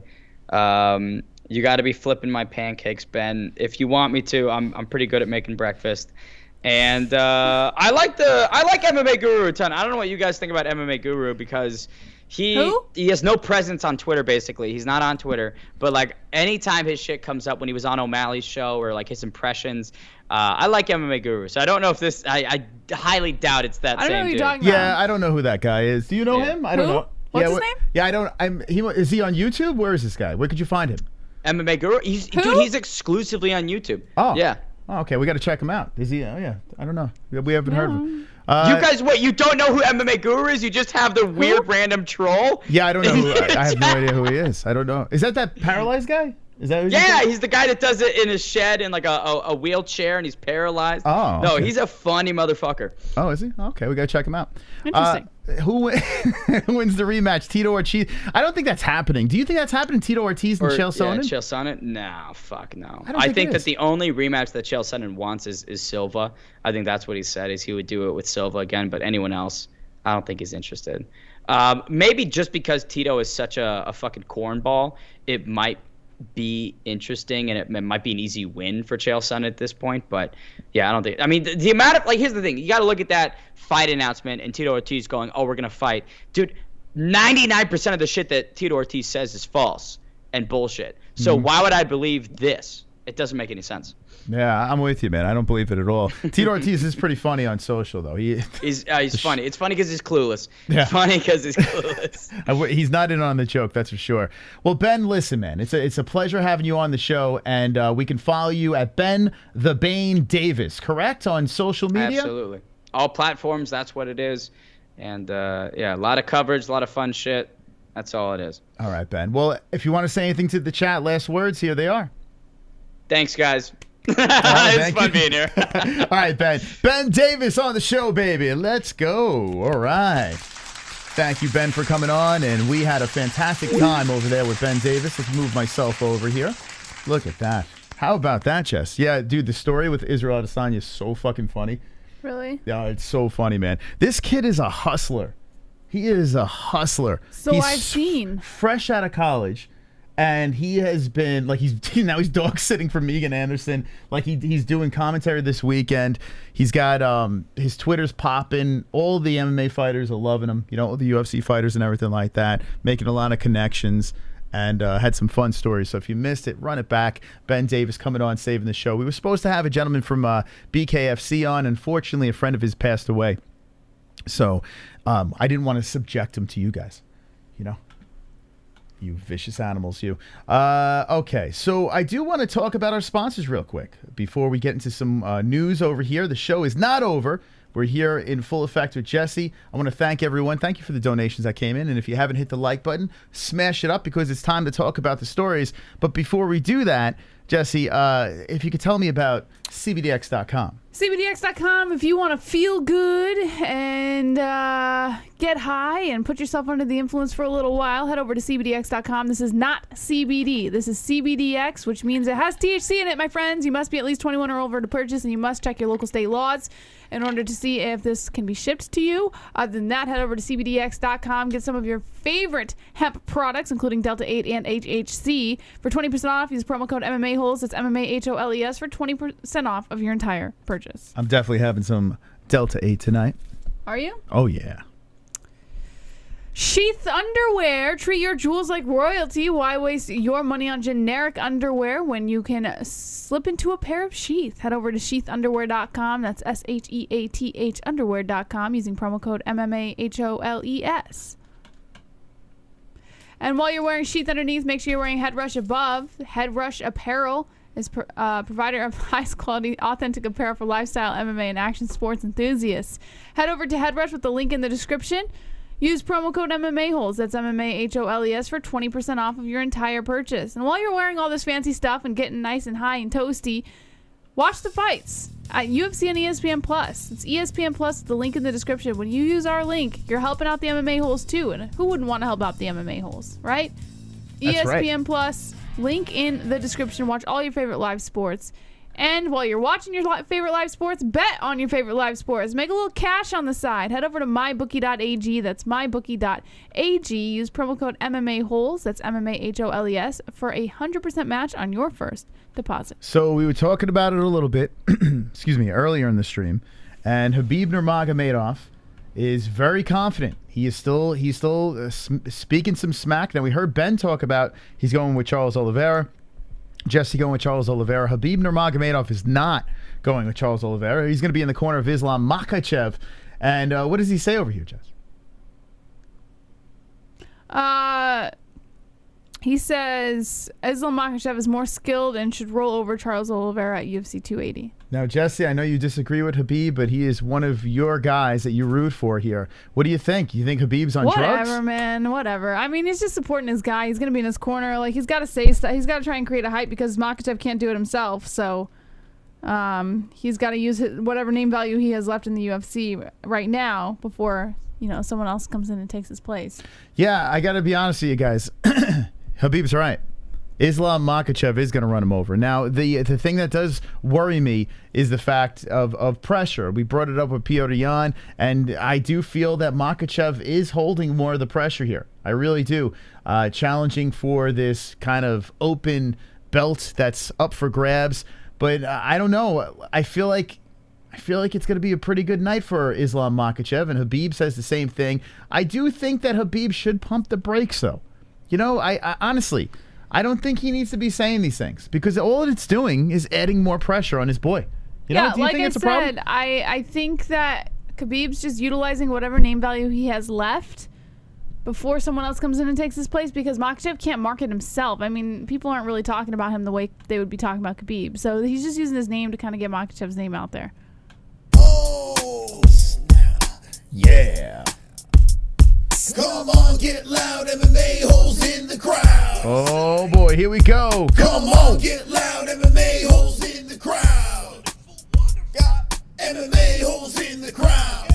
You got to be flipping my pancakes, Ben. If you want me to, I'm pretty good at making breakfast. And I like MMA Guru a ton. I don't know what you guys think about MMA Guru because he has no presence on Twitter. Basically, he's not on Twitter. But like anytime his shit comes up when he was on O'Malley's show or like his impressions. I like MMA Guru, so I don't know if this. I highly doubt it's that same dude. I don't know who you're talking about. Yeah, I don't know who that guy is. Do you know him? I don't know. What's his name? Yeah, I don't. Is he on YouTube? Where is this guy? Where could you find him? MMA Guru. He's exclusively on YouTube. Oh. Yeah. Oh, okay, we got to check him out. Is he? Oh, yeah. I don't know. We haven't heard of him. You guys, what? You don't know who MMA Guru is? You just have the weird random troll? Yeah, I don't know. I have no idea who he is. I don't know. Is that paralyzed guy? Is that? Yeah, he's the guy that does it in his shed in like a wheelchair and he's paralyzed. Oh, okay. No, he's a funny motherfucker. Oh, is he? Okay, we gotta check him out. Interesting. Who wins the rematch? Tito Ortiz? I don't think that's happening. Do you think that's happening? Tito Ortiz and Chael Sonnen? Yeah, Chael Sonnen? No, fuck no. I think that the only rematch that Chael Sonnen wants is Silva. I think that's what he said is he would do it with Silva again, but anyone else, I don't think he's interested. Maybe just because Tito is such a fucking cornball, it might be interesting and it might be an easy win for Chael Sonnen at this point, but yeah, I don't think. I mean, the amount of here's the thing: you got to look at that fight announcement and Tito Ortiz going, "Oh, we're gonna fight," dude. 99% of the shit that Tito Ortiz says is false and bullshit. So why would I believe this? It doesn't make any sense. Yeah, I'm with you, man. I don't believe it at all. Tito Ortiz is pretty funny on social, though. He's funny. It's funny because he's clueless. Yeah. It's funny because he's clueless. He's not in on the joke, that's for sure. Well, Ben, listen, man. It's a pleasure having you on the show, and we can follow you at Ben the Bane Davis, correct, on social media? Absolutely. All platforms, that's what it is. And, yeah, a lot of coverage, a lot of fun shit. That's all it is. All right, Ben. Well, if you want to say anything to the chat, last words, here they are. Thanks, guys. Right, it's fun being here. All right, Ben. Ben Davis on the show, baby. Let's go. All right. Thank you, Ben, for coming on. And we had a fantastic time over there with Ben Davis. Let's move myself over here. Look at that. How about that, Jess? Yeah, dude, the story with Israel Adesanya is so fucking funny. Really? Yeah, it's so funny, man. This kid is a hustler. He is a hustler. So I've seen. Fresh out of college. And he has been like now he's dog sitting for Megan Anderson. Like he's doing commentary this weekend. He's got his Twitter's popping. All the MMA fighters are loving him. You know, all the UFC fighters and everything like that. Making a lot of connections and had some fun stories. So if you missed it, run it back. Ben Davis coming on, saving the show. We were supposed to have a gentleman from BKFC on. Unfortunately, a friend of his passed away. So I didn't want to subject him to you guys. You know. You vicious animals, you. Okay, so I do want to talk about our sponsors real quick before we get into some news over here. The show is not over. We're here in full effect with Jesse. I want to thank everyone. Thank you for the donations that came in. And if you haven't hit the like button, smash it up because it's time to talk about the stories. But before we do that, Jesse, if you could tell me about CBDX.com. CBDX.com if you want to feel good and get high and put yourself under the influence for a little while, head over to CBDX.com. This is not CBD. This is CBDX, which means it has THC in it, my friends. You must be at least 21 or over to purchase, and you must check your local state laws in order to see if this can be shipped to you. Other than that, head over to CBDX.com. Get some of your favorite hemp products, including Delta 8 and HHC, for 20% off. Use promo code MMA-Holes. That's MMA-HOLES for 20% off of your entire purchase. I'm definitely having some Delta 8 tonight. Are you? Oh, yeah. Sheath underwear. Treat your jewels like royalty. Why waste your money on generic underwear when you can slip into a pair of Sheath? Head over to sheathunderwear.com. That's SHEATH underwear.com using promo code MMA-HOLES. And while you're wearing Sheath underneath, make sure you're wearing Head Rush above. Head Rush Apparel is provider of highest quality, authentic apparel for lifestyle, MMA, and action sports enthusiasts. Head over to Head Rush with the link in the description. Use promo code MMA-Holes, that's MMA-HOLES, for 20% off of your entire purchase. And while you're wearing all this fancy stuff and getting nice and high and toasty, watch the fights at UFC and ESPN Plus. It's ESPN Plus, the link in the description. When you use our link, you're helping out the MMA-Holes too. And who wouldn't want to help out the MMA-Holes, right? That's ESPN right. Plus, link in the description. Watch all your favorite live sports. And while you're watching your favorite live sports, bet on your favorite live sports. Make a little cash on the side. Head over to mybookie.ag. That's mybookie.ag. Use promo code MMA-Holes. That's MMA-HOLES for a 100% match on your first deposit. So we were talking about it a little bit, excuse me, earlier in the stream, and Khabib Nurmagomedov is very confident. He's still speaking some smack. Now we heard Ben talk about he's going with Charles Oliveira. Jesse going with Charles Oliveira. Khabib Nurmagomedov is not going with Charles Oliveira. He's going to be in the corner of Islam Makhachev. And what does he say over here, Jess? He says Islam Makhachev is more skilled and should roll over Charles Oliveira at UFC 280. Now, Jesse, I know you disagree with Khabib, but he is one of your guys that you root for here. What do you think? You think Khabib's on drugs? Whatever, man. Whatever. I mean, he's just supporting his guy. He's going to be in his corner. Like, he's got to say stuff. He's got to try and create a hype because Makhachev can't do it himself. So he's got to use whatever name value he has left in the UFC right now before, someone else comes in and takes his place. Yeah, I got to be honest with you guys. Khabib's right. Islam Makhachev is going to run him over. Now, the thing that does worry me is the fact of pressure. We brought it up with Piotr Jan, and I do feel that Makhachev is holding more of the pressure here. I really do. Challenging for this kind of open belt that's up for grabs. But I don't know. I feel like it's going to be a pretty good night for Islam Makhachev, and Khabib says the same thing. I do think that Khabib should pump the brakes, though. I honestly, I don't think he needs to be saying these things because all it's doing is adding more pressure on his boy. Do you think it's a problem? I think that Khabib's just utilizing whatever name value he has left before someone else comes in and takes his place because Makhachev can't market himself. I mean, people aren't really talking about him the way they would be talking about Khabib. So he's just using his name to kind of get Makhachev's name out there. Oh, snap. Yeah. Come on, get loud, MMA-Holes in the crowd. Oh boy, here we go. Come on, get loud, MMA-Holes in the crowd. Got MMA-Holes in the crowd.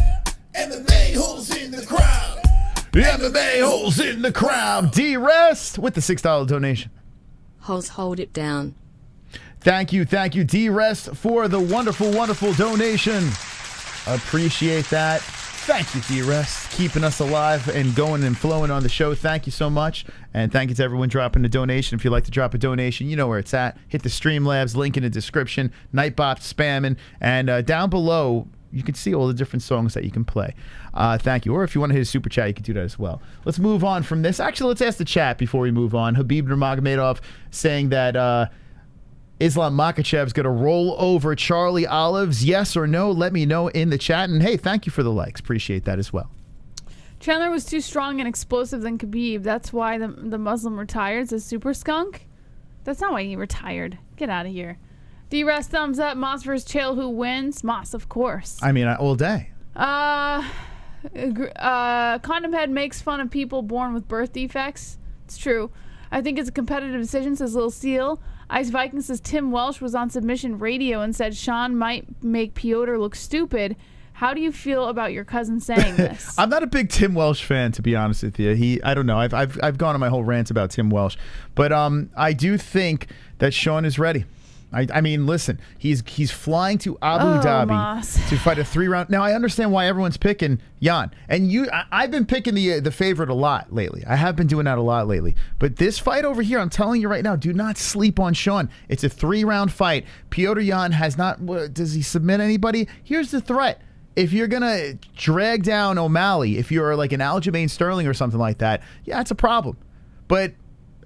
MMA-Holes in the crowd. MMA-Holes in the crowd. D-Rest with the $6 donation. Holes, hold it down. Thank you, D-Rest, for the wonderful, wonderful donation. Appreciate that. Thank you, D-Rest, keeping us alive and going and flowing on the show. Thank you so much. And thank you to everyone dropping a donation. If you'd like to drop a donation, you know where it's at. Hit the Streamlabs link in the description. Nightbot spamming. And down below, you can see all the different songs that you can play. Thank you. Or if you want to hit a super chat, you can do that as well. Let's move on from this. Actually, let's ask the chat before we move on. Khabib Nurmagomedov saying that Islam Makhachev's going to roll over Charlie Olives. Yes or no? Let me know in the chat. And hey, thank you for the likes. Appreciate that as well. Chandler was too strong and explosive than Khabib. That's why the Muslim retired as super skunk. That's not why he retired. Get out of here. D-Rest thumbs up. Moss versus Chael. Who wins? Moss, of course. I mean, all day. Condom Head makes fun of people born with birth defects. It's true. I think it's a competitive decision, says Lil Seal. Ice Viking says Tim Welsh was on Submission Radio and said Sean might make Piotr look stupid. How do you feel about your cousin saying this? I'm not a big Tim Welsh fan, to be honest with you. I don't know. I've gone on my whole rant about Tim Welsh, but I do think that Sean is ready. I mean, listen, he's flying to Abu Dhabi to fight a 3-round. Now I understand why everyone's picking Jan, and I've been picking the favorite a lot lately. I have been doing that a lot lately. But this fight over here, I'm telling you right now, do not sleep on Sean. It's a 3-round fight. Petr Yan has not. Does he submit anybody? Here's the threat. If you're gonna drag down O'Malley, if you're like an Aljamain Sterling or something like that, yeah, it's a problem. But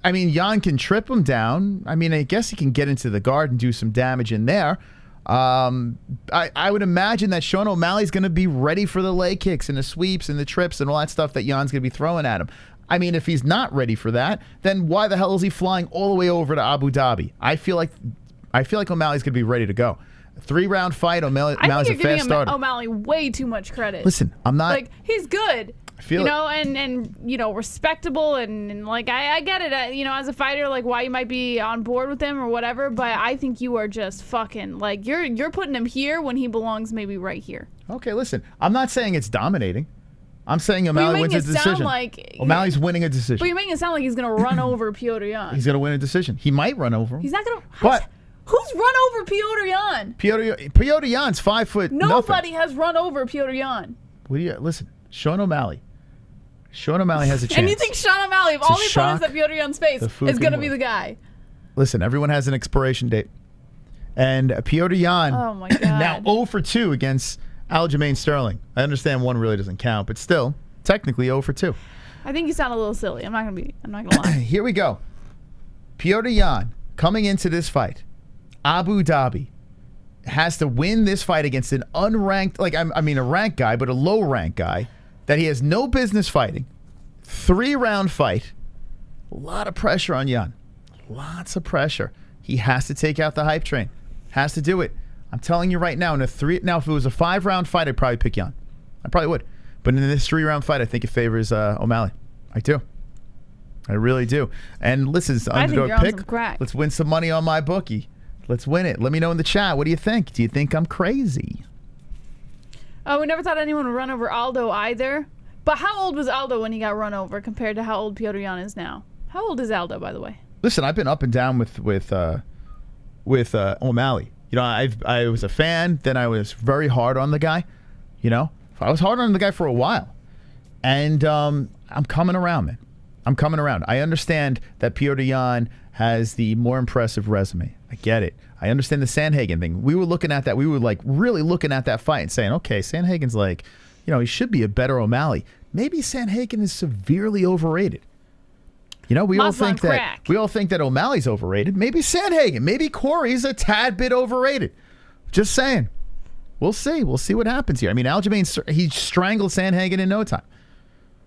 I mean, Jan can trip him down. I mean, I guess he can get into the guard and do some damage in there. I would imagine that Sean O'Malley's going to be ready for the leg kicks and the sweeps and the trips and all that stuff that Jan's going to be throwing at him. I mean, if he's not ready for that, then why the hell is he flying all the way over to Abu Dhabi? I feel like O'Malley's going to be ready to go. A 3-round fight. O'Malley's a fast starter. O'Malley way too much credit. Listen, I'm not like he's good. You know, and you know, respectable and like I get it. You know, as a fighter, like why you might be on board with him or whatever. But I think you are just fucking like you're putting him here when he belongs maybe right here. Okay, listen, I'm not saying it's dominating. I'm saying O'Malley wins a decision. O'Malley's winning a decision. But you're making it sound like he's gonna run over Petr Yan. He's gonna win a decision. He might run over him. He's not gonna. But who's run over Petr Yan? Petr Yan's 5 foot. Nobody has run over Petr Yan. What do you listen? Sean O'Malley has a chance. And you think Sean O'Malley, of all the opponents that Petr Yan's face, is going to be the guy? Listen, everyone has an expiration date. And Petr Yan, oh my God, now 0 for 2 against Aljamain Sterling. I understand one really doesn't count, but still, technically 0 for 2. I think you sound a little silly. I'm not gonna lie. Here we go. Petr Yan, coming into this fight, Abu Dhabi, has to win this fight against an unranked, a ranked guy, but a low-ranked guy that he has no business fighting. 3-round fight. A lot of pressure on Yan. Lots of pressure. He has to take out the hype train. Has to do it. I'm telling you right now, now if it was a 5-round fight, I'd probably pick Yan. I probably would. But in this 3-round fight, I think it favors O'Malley. I do. I really do. And listen, it's an underdog pick. Let's win some money on my bookie. Let's win it. Let me know in the chat. What do you think? Do you think I'm crazy? Oh, we never thought anyone would run over Aldo either. But how old was Aldo when he got run over compared to how old Petr Yan is now? How old is Aldo, by the way? Listen, I've been up and down with O'Malley. You know, I was a fan, then I was very hard on the guy. You know, I was hard on the guy for a while, and I'm coming around, man. I'm coming around. I understand that Petr Yan has the more impressive resume. I get it. I understand the Sandhagen thing. We were looking at that. We were like really looking at that fight and saying, okay, Sandhagen's like, you know, he should be a better O'Malley. Maybe Sandhagen is severely overrated. You know, we all think that O'Malley's overrated. Maybe Sandhagen, maybe Corey's a tad bit overrated. Just saying. We'll see. We'll see what happens here. I mean, Aljamain, he strangled Sandhagen in no time.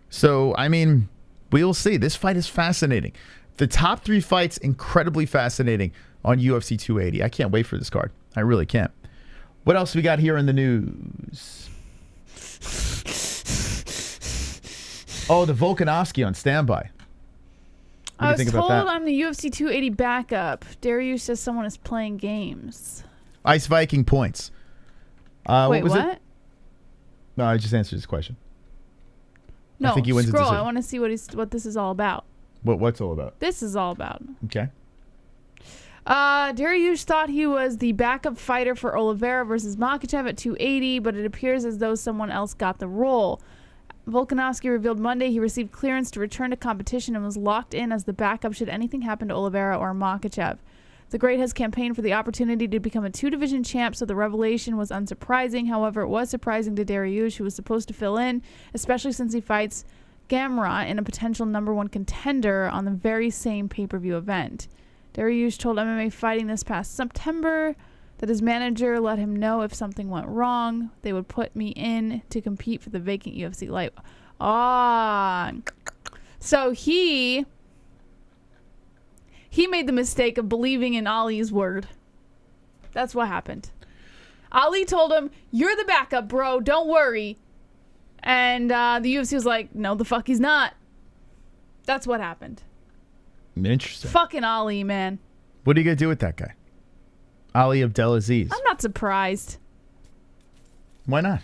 So, I mean, we'll see. This fight is fascinating. The top 3 fights, incredibly fascinating on UFC 280. I can't wait for this card. I really can't. What else we got here in the news? Oh, the Volkanovski on standby. I was told I'm the UFC 280 backup. Darius says someone is playing games. Ice Viking points. Wait, what? No, I just answered his question. No, I think he wins scroll. the decision. I want to see what this is all about. What's all about? This is all about. Okay. Darius thought he was the backup fighter for Oliveira versus Makhachev at 280, but it appears as though someone else got the role. Volkanovski revealed Monday he received clearance to return to competition and was locked in as the backup should anything happen to Oliveira or Makhachev. The Great has campaigned for the opportunity to become a 2-division champ, so the revelation was unsurprising. However, it was surprising to Darius, who was supposed to fill in, especially since he fights Gamrot in a potential #1 contender on the very same pay-per-view event. Darius told MMA Fighting this past September that his manager let him know if something went wrong, they would put me in to compete for the vacant UFC light. So he made the mistake of believing in Ali's word. That's what happened. Ali told him, "You're the backup, bro. Don't worry." And the UFC was like, "No, the fuck he's not." That's what happened. Interesting. Fucking Ali, man. What are you going to do with that guy? Ali Abdelaziz. I'm not surprised. Why not?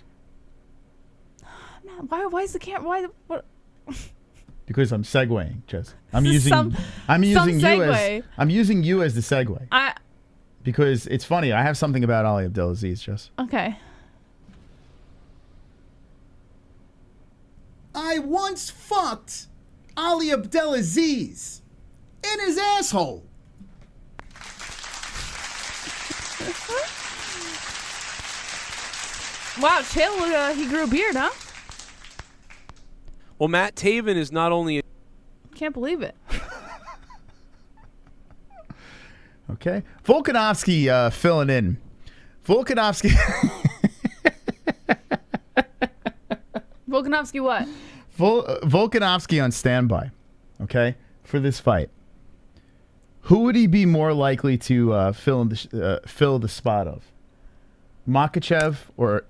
Why is the camera? Why? What? Because I'm segueing, Jess. I'm This is using some you as the segue. Because it's funny. I have something about Ali Abdelaziz, Jess. Okay. I once fucked Ali Abdelaziz in his asshole. Wow, Chael, he grew a beard, huh? Well, Matt Taven is not only... Can't believe it. Okay. Volkanovski filling in. Volkanovski. Volkanovski what? Volkanovski on standby, okay, for this fight. Who would he be more likely to fill the spot of? Makhachev or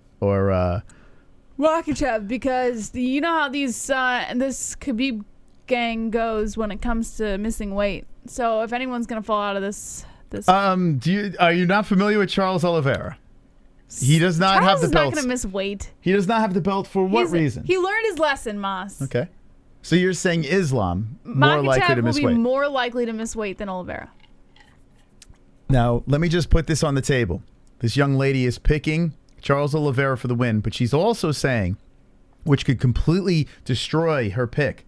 Makhachev, because you know how this Khabib gang goes when it comes to missing weight. So if anyone's gonna fall out of this, are you not familiar with Charles Oliveira? He does not have the belt. Charles is not gonna miss weight. He does not have the belt for what reason? He learned his lesson, Moss. Okay. So you're saying Islam more likely to miss weight? Makhachev will be more likely to miss weight than Oliveira. Now, let me just put this on the table. This young lady is picking Charles Oliveira for the win, but she's also saying, which could completely destroy her pick,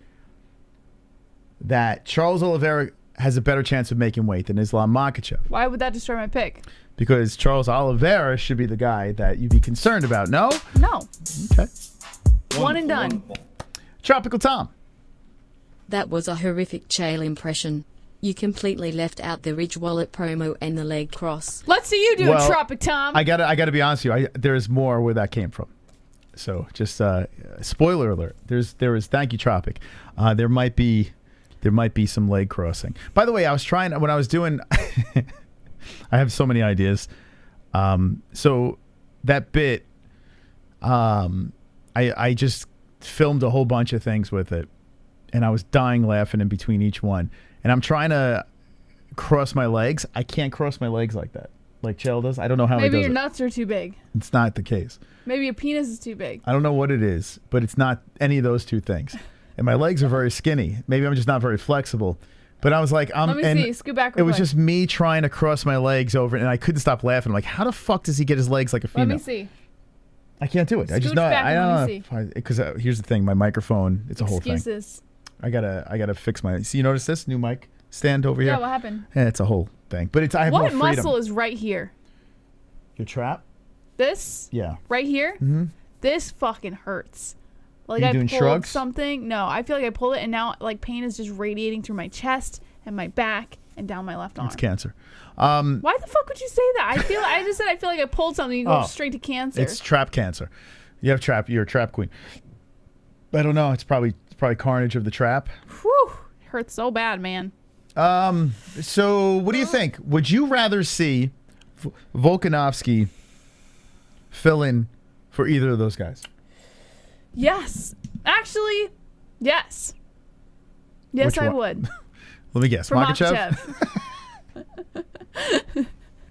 that Charles Oliveira has a better chance of making weight than Islam Makhachev. Why would that destroy my pick? Because Charles Oliveira should be the guy that you'd be concerned about. No? No. Okay. One and done. Tropical Tom. That was a horrific Chael impression. You completely left out the Ridge Wallet promo and the leg cross. Let's see you do it, Tropic Tom. I gotta be honest with you. There's more where that came from. So just spoiler alert. There is thank you, Tropic. There might be some leg crossing. By the way, I was trying when I was doing. I have so many ideas. So that bit, I just filmed a whole bunch of things with it, and I was dying laughing in between each one. And I'm trying to cross my legs. I can't cross my legs like that, like Chael does. I don't know how he does it. Maybe your nuts are too big. It's not the case. Maybe your penis is too big. I don't know what it is, but it's not any of those two things. And my legs are very skinny. Maybe I'm just not very flexible. But I was like, let me see. Scoot back. It was just me trying to cross my legs over, and I couldn't stop laughing. I'm like, how the fuck does he get his legs like a female? Let me see. I can't do it. I just Scooch know. back I and let don't me know because here's the thing. My microphone. It's a whole thing. Excuses. I gotta fix my. See, you notice this new mic stand over here? Yeah. What happened? Yeah, it's a whole thing. But I have more freedom. What muscle is right here? Your trap? This? Yeah. Right here? Mm-hmm. This fucking hurts. Like I pulled shrugs? something. No, I feel like I pulled it, and now like pain is just radiating through my chest and my back and down my left arm. It's cancer. Why the fuck would you say that? I just said I feel like I pulled something. You go straight to cancer. It's trap cancer. You have trap. You're a trap queen. I don't know. It's probably carnage of the trap. Whew. It hurts so bad, man. So what do you think? Would you rather see Volkanovski fill in for either of those guys? Yes. Actually, yes. Yes, I would. Let me guess. For Makhachev.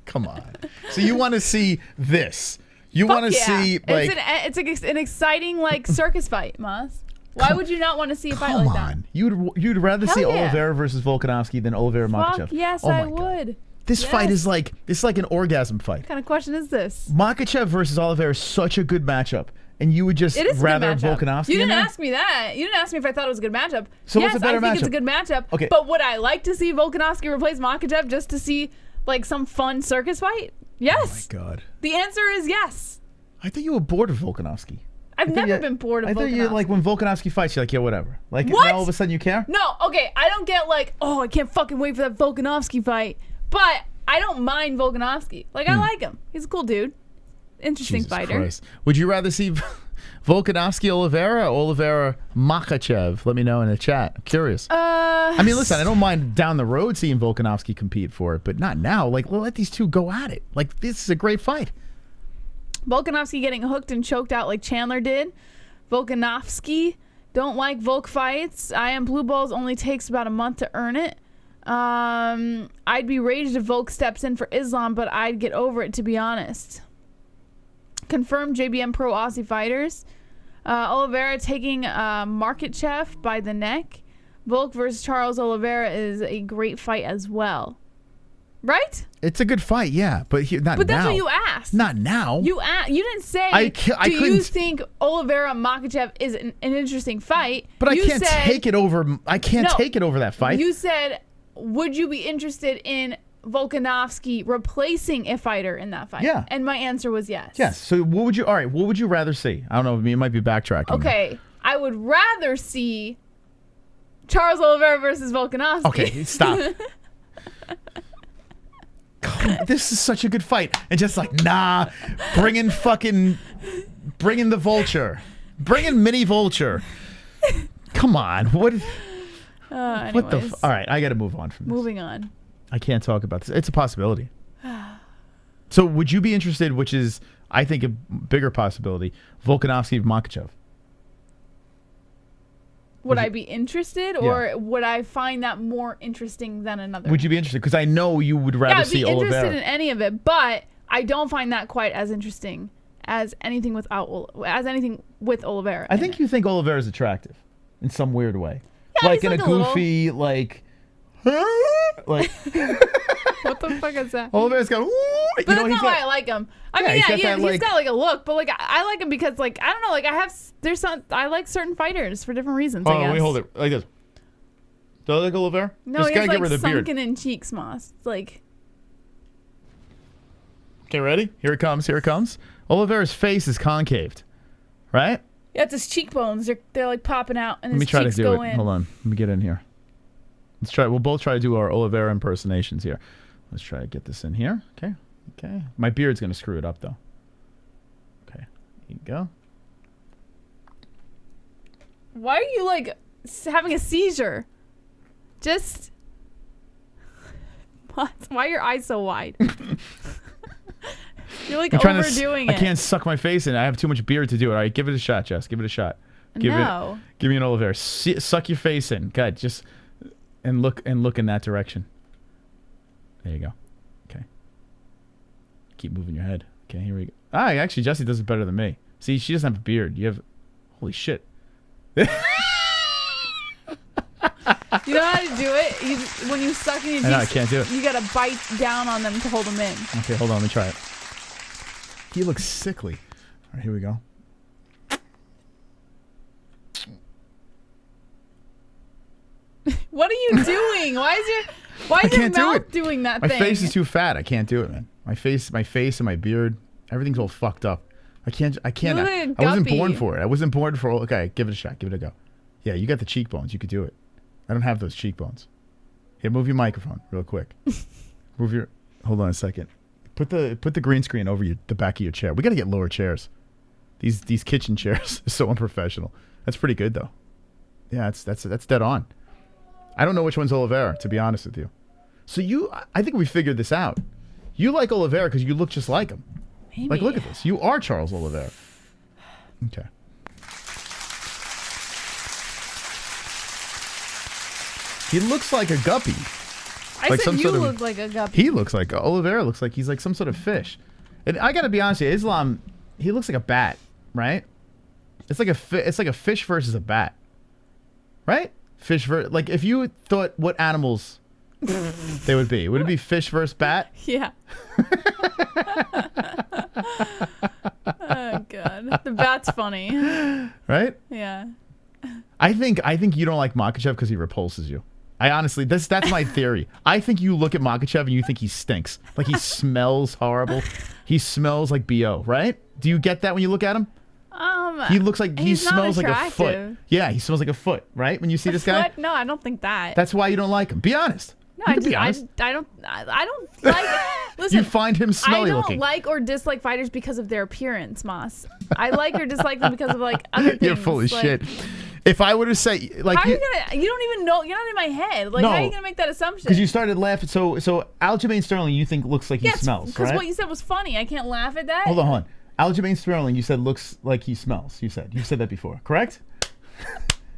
Come on. So you want to see this? You want to see like it's an exciting like circus fight, Moss. Why would you not want to see a fight like that? You'd rather see Oliveira versus Volkanovski than Oliveira Makhachev. Yes, I would. This fight is like an orgasm fight. What kind of question is this? Makhachev versus Oliveira is such a good matchup, and you would just rather Volkanovski. You didn't ask me that. You didn't ask me if I thought it was a good matchup. So what's a better matchup? I think it's a good matchup. Okay. But would I like to see Volkanovski replace Makhachev just to see like some fun circus fight? Yes. Oh my God. The answer is yes. I thought you were bored of Volkanovski. I've never been bored of Volkanovski. I thought you like when Volkanovski fights, you're like, yeah, whatever. Like what? Now all of a sudden you care? No, okay. I don't get like, oh, I can't fucking wait for that Volkanovski fight. But I don't mind Volkanovski. Like, I like him. He's a cool dude. Interesting Jesus fighter. Christ. Would you rather see Volkanovski Oliveira or Oliveira Makhachev? Let me know in the chat. I'm curious. I mean, listen, I don't mind down the road seeing Volkanovski compete for it, but not now. Like, let these two go at it. Like, this is a great fight. Volkanovski getting hooked and choked out like Chandler did. Volkanovski, don't like Volk fights. I am blue balls only takes about a month to earn it. I'd be raged if Volk steps in for Islam, but I'd get over it, to be honest. Confirmed JBM Pro Aussie Fighters. Oliveira taking Makhachev by the neck. Volk versus Charles Oliveira is a great fight as well. Right? It's a good fight, yeah, but not now. But that's what you asked. Not now. You didn't say, do you think Oliveira Makhachev is an interesting fight? But you can't take it over. I can't take it over that fight. You said, would you be interested in Volkanovski replacing a fighter in that fight? Yeah. And my answer was yes. Yes. So what would you rather see? I don't know. It might be backtracking. Okay. I would rather see Charles Oliveira versus Volkanovski. Okay, stop. This is such a good fight. And just like, nah, bring in the vulture. Bring in mini vulture. Come on. What the all right, I got to move on from this. Moving on. I can't talk about this. It's a possibility. So would you be interested, which is, I think, a bigger possibility, Volkanovski Makhachev? Would I be interested, or would I find that more interesting than another? Would you be interested? Because I know you would rather see Oliveira. I'd be interested in any of it, but I don't find that quite as interesting as anything with Oliveira. I think you think Oliveira is attractive in some weird way, yeah, like in a goofy, like. Like what the fuck is that? Oliveira's got. But that's not why I like him. I mean, he's got like a look, but like I like him because like I don't know, like I like certain fighters for different reasons. I guess. Wait, hold it like this. Do I like Oliveira? No, he's like sunken in cheeks, Moss. Like. Okay, ready? Here it comes. Here it comes. Oliveira's face is concaved, right? Yeah, it's his cheekbones. They're like popping out, and his cheeks go in. Let me try to do it. Hold on. Let me get in here. Let's try. We'll both try to do our Oliveira impersonations here. Let's try to get this in here. Okay. Okay. My beard's gonna screw it up though. Okay. Here you go. Why are you like having a seizure? Just. What? Why are your eyes so wide? You're like overdoing it. I can't suck my face in. I have too much beard to do it. All right, give it a shot, Jess. Give it a shot. Give me an Oliveira. Suck your face in. Good. Just. And look in that direction. There you go. Okay. Keep moving your head. Okay, here we go. Actually, Jessie does it better than me. See, she doesn't have a beard. You have. Holy shit. You know how to do it? When you suck in your cheeks, I can't do it. You gotta bite down on them to hold them in. Okay, hold on. Let me try it. He looks sickly. All right, here we go. What are you doing? Why is your mouth doing that thing? My thing? face is too fat. I can't do it, man. My face and my beard, everything's all fucked up. I can't. I wasn't born for it. I wasn't born for. Okay, give it a shot. Give it a go. Yeah, you got the cheekbones. You could do it. I don't have those cheekbones. Here, move your microphone real quick. Hold on a second. Put the green screen over the back of your chair. We got to get lower chairs. These kitchen chairs are so unprofessional. That's pretty good though. Yeah, that's dead on. I don't know which one's Oliveira, to be honest with you. So I think we figured this out. You like Oliveira because you look just like him. Maybe. Like, look at this. You are Charles Oliveira. Okay. He looks like a guppy. I said you look like a guppy. He looks like Oliveira. Looks like he's like some sort of fish. And I got to be honest with you, Islam. He looks like a bat, right? It's like a fish versus a bat, right? Like if you thought what animals they would it be fish versus bat? Yeah. Oh god, the bat's funny. Right? Yeah. I think you don't like Makhachev because he repulses you. I honestly, that's my theory. I think you look at Makhachev and you think he stinks. Like he smells horrible. He smells like BO, right? Do you get that when you look at him? He looks like he smells like a foot. Yeah, he smells like a foot, right? When you see this guy? No, I don't think that. That's why you don't like him. Be honest. No, I don't like. Listen, you find him smelly looking. I don't like or dislike fighters because of their appearance, Moss. I like or dislike them because of like other things. You're full of shit. If I were to say, like, how are you gonna? You don't even know. You're not in my head. Like, how are you gonna make that assumption? Because you started laughing. So Aljamain Sterling, you think looks like he smells, right? Because what you said was funny. I can't laugh at that. Hold on. Aljamain Sterling, you said looks like he smells. You said that before, correct?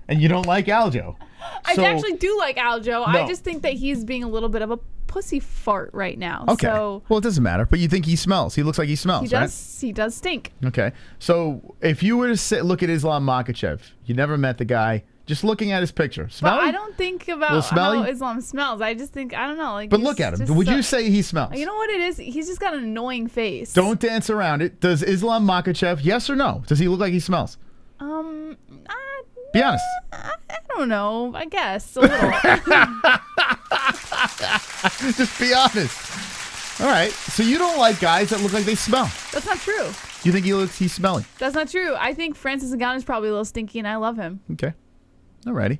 And you don't like Aljo. I actually do like Aljo. No. I just think that he's being a little bit of a pussy fart right now. Okay. So well, it doesn't matter. But you think he smells? He looks like he smells, he right? does. He does stink. Okay. So if you were to look at Islam Makhachev, you never met the guy. Just looking at his picture, smelly? But I don't think about how Islam smells. I just think I don't know. Like, but look at him. Would you say he smells? You know what it is? He's just got an annoying face. Don't dance around it. Does Islam Makhachev? Yes or no? Does he look like he smells? Be honest. I don't know. I guess a little. Just be honest. All right. So you don't like guys that look like they smell? That's not true. You think he's smelly? That's not true. I think Francis Ngannou is probably a little stinky, and I love him. Okay. Alrighty.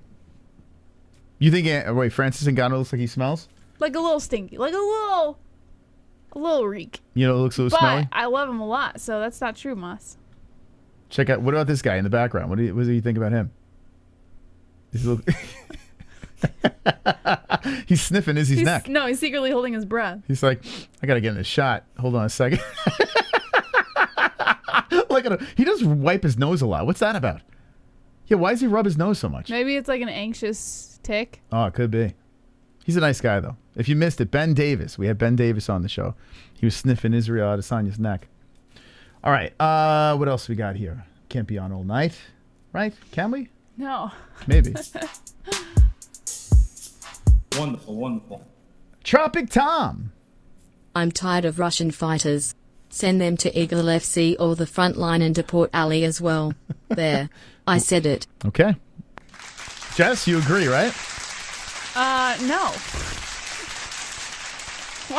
You think Francis Ngannou looks like he smells? Like a little stinky, like a little reek. You know, it looks a little smelly. But I love him a lot, so that's not true, Moss. Check out. What about this guy in the background? What do you think about him? He's sniffing Izzy's neck. No, he's secretly holding his breath. He's like, I gotta get in this shot. Hold on a second. Look at him. He does wipe his nose a lot. What's that about? Yeah, why does he rub his nose so much? Maybe it's like an anxious tick. Oh, it could be. He's a nice guy, though. If you missed it, Ben Davis. We had Ben Davis on the show. He was sniffing Israel Adesanya's neck. All right. What else we got here? Can't be on all night, right? Can we? No. Maybe. Wonderful, wonderful. Tropic Tom. I'm tired of Russian fighters. Send them to Eagle FC or the front line in Deport Alley as well. There. I said it. Okay. Jess, you agree, right? No.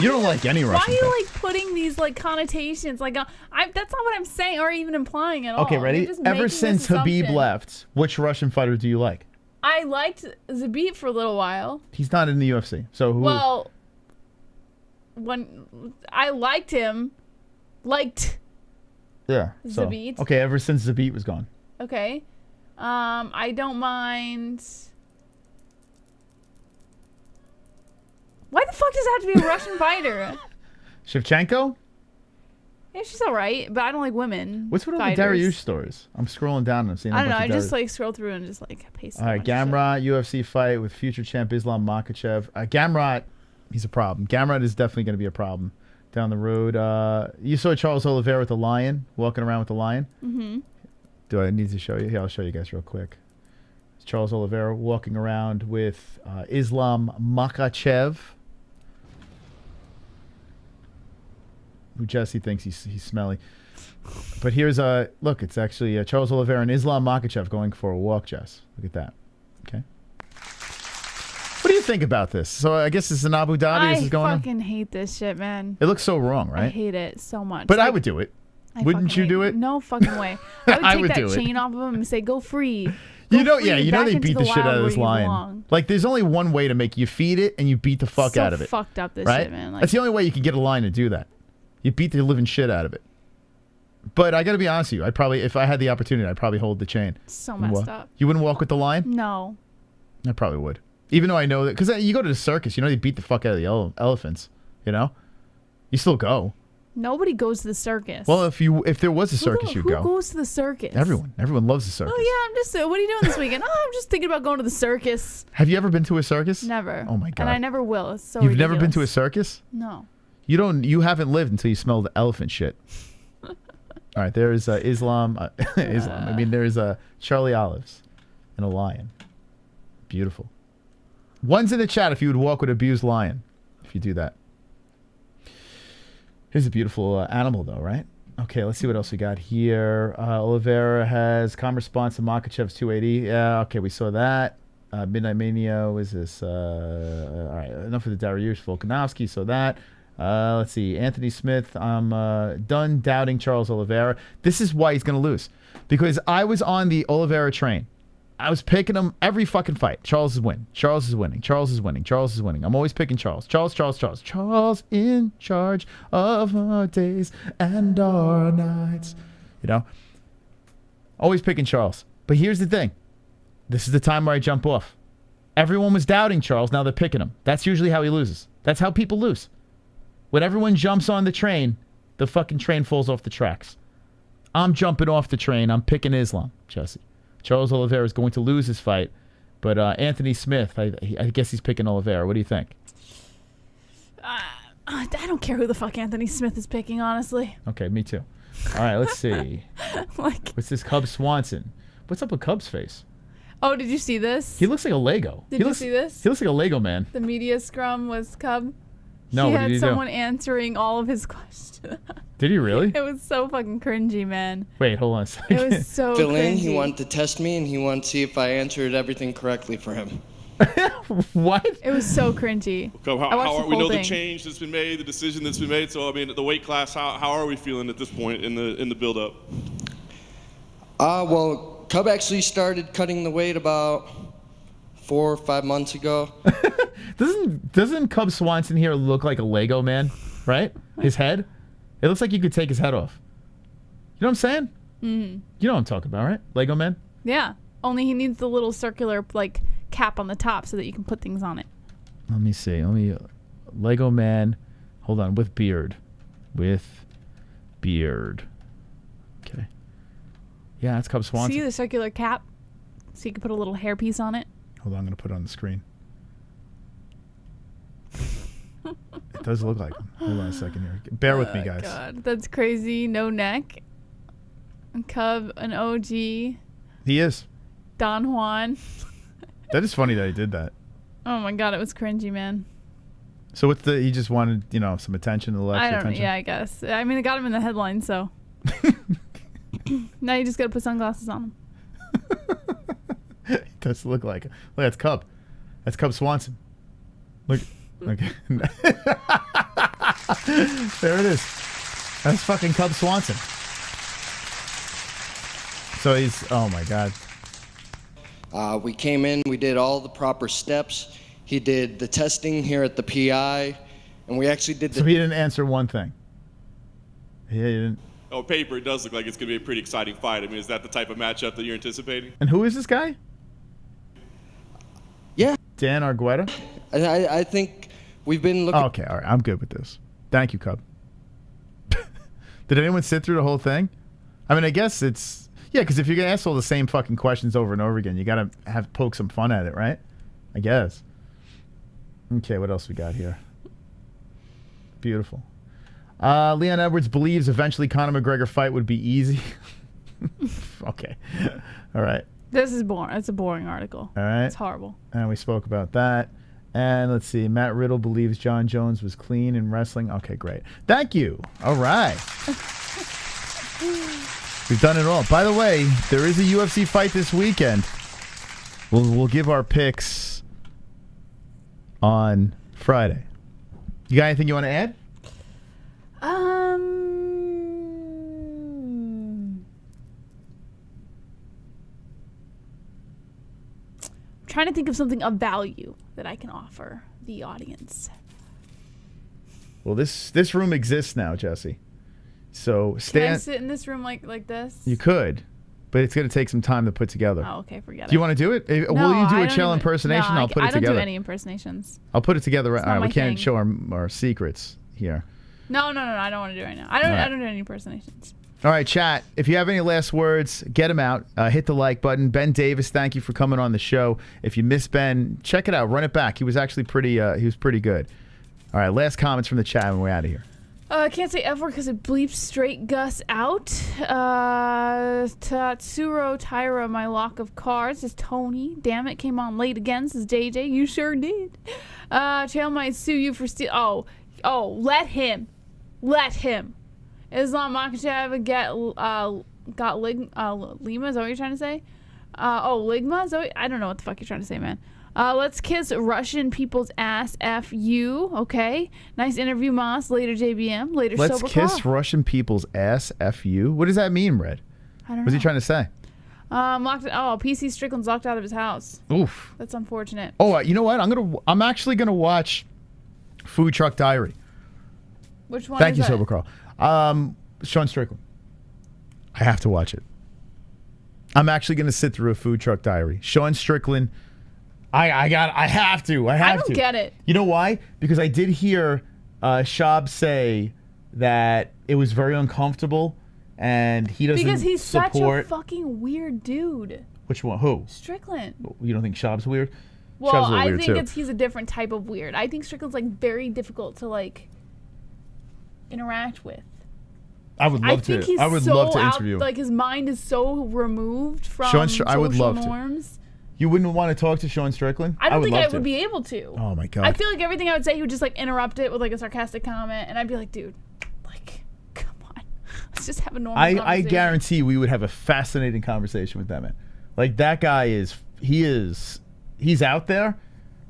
You don't like any Russian Why are you fight. like putting these like connotations? Like, that's not what I'm saying or even implying at all. Okay, ready? You're just Ever making since this Khabib assumption. left, which Russian fighter do you like? I liked Khabib for a little while. He's not in the UFC. So who? Well, when I liked him, yeah. So, Zabit. okay, ever since Zabit was gone. Okay. I don't mind. Why the fuck does it have to be a Russian fighter? Shevchenko? Yeah, she's alright, but I don't like women. What's with all the fighters. Dariush stories? I'm scrolling down and I'm seeing a I don't know. bunch I of just Dariush. like scroll through and just like paste. All right, Gamrot, UFC fight with future champ Islam Makhachev. Gamrot, he's a problem. Gamrot is definitely going to be a problem down the road. You saw Charles Oliveira with the lion, walking around with the lion? Mm-hmm. Do I need to show you? Here, I'll show you guys real quick. It's Charles Oliveira walking around with Islam Makhachev, who Jesse thinks he's smelly. But here's look, it's actually Charles Oliveira and Islam Makhachev going for a walk, Jess. Look at that. Okay. What do you think about this? So I guess it's in Abu Dhabi. This is going I on. fucking hate this shit, man. It looks so wrong, right? I hate it so much. But like, I would do it. I Wouldn't fucking you do hate- it? No fucking way. I would I take would that do it. chain off of him and say, "Go free." You Go know, free, yeah, you know back they into beat the shit wild out of where this you lion. belong. Like, there's only one way to make you feed it, and you beat the fuck So out of it. fucked up this right? shit, man. Like, That's the only way you can get a lion to do that. You beat the living shit out of it. But I got to be honest with you. I'd probably, if I had the opportunity, I'd probably hold the chain. so and messed up. You wouldn't walk with the lion? No. I probably would. Even though I know that, because you go to the circus, you know they beat the fuck out of the elephants. You know, you still go. Nobody goes to the circus. Well, if there was a circus, you'd who go. goes to the circus? Everyone loves the circus. Oh yeah, I'm just. What are you doing this weekend? Oh, I'm just thinking about going to the circus. Have you ever been to a circus? Never. Oh my god. And I never will. It's so. You've never been to a ridiculous. circus? No. You haven't lived until you smell the elephant shit. All right, there is Islam. Islam. I mean, there is Charlie Olives and a lion. Beautiful. One's in the chat if you would walk with abused lion. If you do that. Here's a beautiful animal, though, right? Okay, let's see what else we got here. Oliveira has calm response to Makhachev's 280. Yeah, okay, we saw that. Midnight Mania was this. All right, enough of the Dariush. Volkanovski, so that. Let's see. Anthony Smith, I'm done doubting Charles Oliveira. This is why he's going to lose. Because I was on the Oliveira train. I was picking him every fucking fight. Charles is winning. Charles is winning. Charles is winning. Charles is winning. I'm always picking Charles. Charles in charge of our days and our nights. You know? Always picking Charles. But here's the thing. This is the time where I jump off. Everyone was doubting Charles. Now they're picking him. That's usually how he loses. That's how people lose. When everyone jumps on the train, the fucking train falls off the tracks. I'm jumping off the train. I'm picking Islam, Jesse. Charles Oliveira is going to lose his fight. But Anthony Smith, I guess he's picking Oliveira. What do you think? I don't care who the fuck Anthony Smith is picking, honestly. Okay, me too. All right, let's see. Like, what's this Cub Swanson? What's up with Cub's face? oh, did you see this? He looks like a Lego. Did you see this? He looks like a Lego man. The media scrum was Cub. No, he what had did he someone do? answering all of his questions. Did he really? It was so fucking cringy, man. Wait, hold on a second. It was so Fill in, cringy. he wanted to test me, and he wanted to see if I answered everything correctly for him. What? It was so cringy. So I watched the we whole know thing. the change that's been made, the decision that's been made. So I mean, the weight class. How are we feeling at this point in the build-up? Well, Cub actually started cutting the weight about 4 or 5 months ago. Doesn't Cub Swanson here look like a Lego man? Right? His head? It looks like you could take his head off. You know what I'm saying? Mm-hmm. You know what I'm talking about, right? Lego man? Yeah. Only he needs the little circular like cap on the top so that you can put things on it. Let me see. Lego man. Hold on. With beard. With beard. Okay. Yeah, that's Cub Swanson. See the circular cap? So you can put a little hairpiece on it. Hold on, I'm going to put it on the screen. It does look like him. Hold on a second here. Bear with me, guys. God, that's crazy. No neck. Cub, an OG. He is. Don Juan. That is funny that he did that. Oh my God, it was cringy, man. So what's he just wanted, some attention, a little extra I don't know. attention? Yeah, I guess. I mean, it got him in the headline, so. Now you just got to put sunglasses on him. It does look like it. Look, that's Cub. That's Cub Swanson. Look. There it is. That's fucking Cub Swanson. So he's, oh my God. We came in, we did all the proper steps. He did the testing here at the PI, and we actually did the... So he didn't answer one thing. Yeah, he didn't. On paper, it does look like it's going to be a pretty exciting fight. I mean, is that the type of matchup that you're anticipating? And who is this guy? Yeah. Dan Argueta? I think we've been looking... Okay, all right. I'm good with this. Thank you, Cub. Did anyone sit through the whole thing? I mean, I guess it's... Yeah, because if you're going to ask all the same fucking questions over and over again, you got to poke some fun at it, right? I guess. Okay, what else we got here? Beautiful. Leon Edwards believes eventually Conor McGregor fight would be easy. Okay. All right. This is boring. It's a boring article. All right. It's horrible. And we spoke about that. And let's see. Matt Riddle believes John Jones was clean in wrestling. Okay, great. Thank you. All right. We've done it all. By the way, there is a UFC fight this weekend. We'll give our picks on Friday. You got anything you want to add? Trying to think of something of value that I can offer the audience. Well, this room exists now, Jesse. So Can I sit in this room like this? You could, but it's going to take some time to put together. Oh, okay, forget it. Do you want to do it? Will you do a chill impersonation? No, I'll put it I don't together. do any impersonations. I'll put it together. It's All not right, we my can't thing. show our secrets here. No, I don't want to do it right now. I don't do any impersonations. All right, chat. If you have any last words, get them out. Hit the like button. Ben Davis, thank you for coming on the show. If you missed Ben, check it out. Run it back. He was actually pretty. He was pretty good. All right, last comments from the chat, and we're out of here. I can't say F word because it bleeps straight Gus out. Tatsuro Tyra, my lock of cards, is Tony. Damn it, came on late again, says JJ. You sure did. Chael might sue you for steal. Oh, let him. Islam Makhachev got Lima, is that what you're trying to say? Ligma? Is that I don't know what the fuck you're trying to say, man. Let's kiss Russian people's ass. F you. Okay. Nice interview, Moss. Later, JBM. Later, Let's Sober kiss Call. Russian people's ass. F you. What does that mean, Red? I don't know. What's he trying to say? PC Strickland's locked out of his house. Oof. That's unfortunate. Oh, you know what? I'm actually gonna watch Food Truck Diary. Which one? Thank is you, that? Sober Carl. Sean Strickland. I have to watch it. I'm actually gonna sit through a Food Truck Diary. Sean Strickland. I have to. I don't get it. You know why? Because I did hear SCHAUB say that it was very uncomfortable, and he doesn't Because he's such a support. fucking weird dude. Which one? Who? Strickland. You don't think SCHAUB's weird? Well, Schaub's a little I weird, think too. he's a different type of weird. I think Strickland's like very difficult to like interact with. I would love think to. he's I would so love to out, interview him. like his mind is so removed from I would social love norms. to. You wouldn't want to talk to Sean Strickland? I don't think love I to. would be able to. Oh my god. I feel like everything I would say, he would just like interrupt it with like a sarcastic comment, and I'd be like, dude, like, come on, let's just have a normal I conversation. guarantee we would have a fascinating conversation with that man. Like that guy he's out there,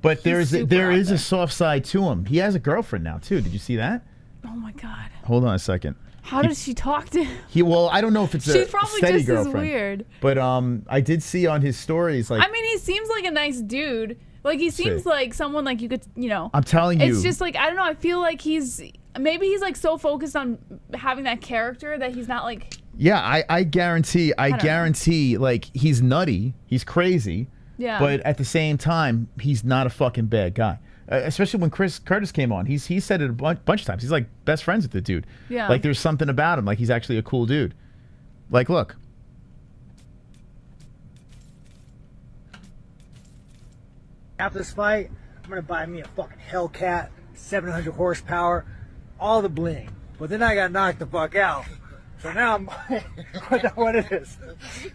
but there is a soft side to him. He has a girlfriend now too. Did you see that? Oh my god. Hold on a second. How does she talk to him? Well, I don't know if it's She's a probably steady just girlfriend. as weird. But I did see on his stories like I mean, he seems like a nice dude. Like he seems like someone like you could, you know. I'm telling you. It's just like I don't know. I feel like he's like so focused on having that character that he's not like. Yeah, I guarantee like he's nutty, he's crazy. Yeah. But at the same time, he's not a fucking bad guy. Especially when Chris Curtis came on, he said it a bunch of times. He's like best friends with the dude. Yeah. Like there's something about him. Like he's actually a cool dude. Like look. After this fight, I'm gonna buy me a fucking Hellcat, 700 horsepower, all the bling. But then I got knocked the fuck out. So now I'm what is this?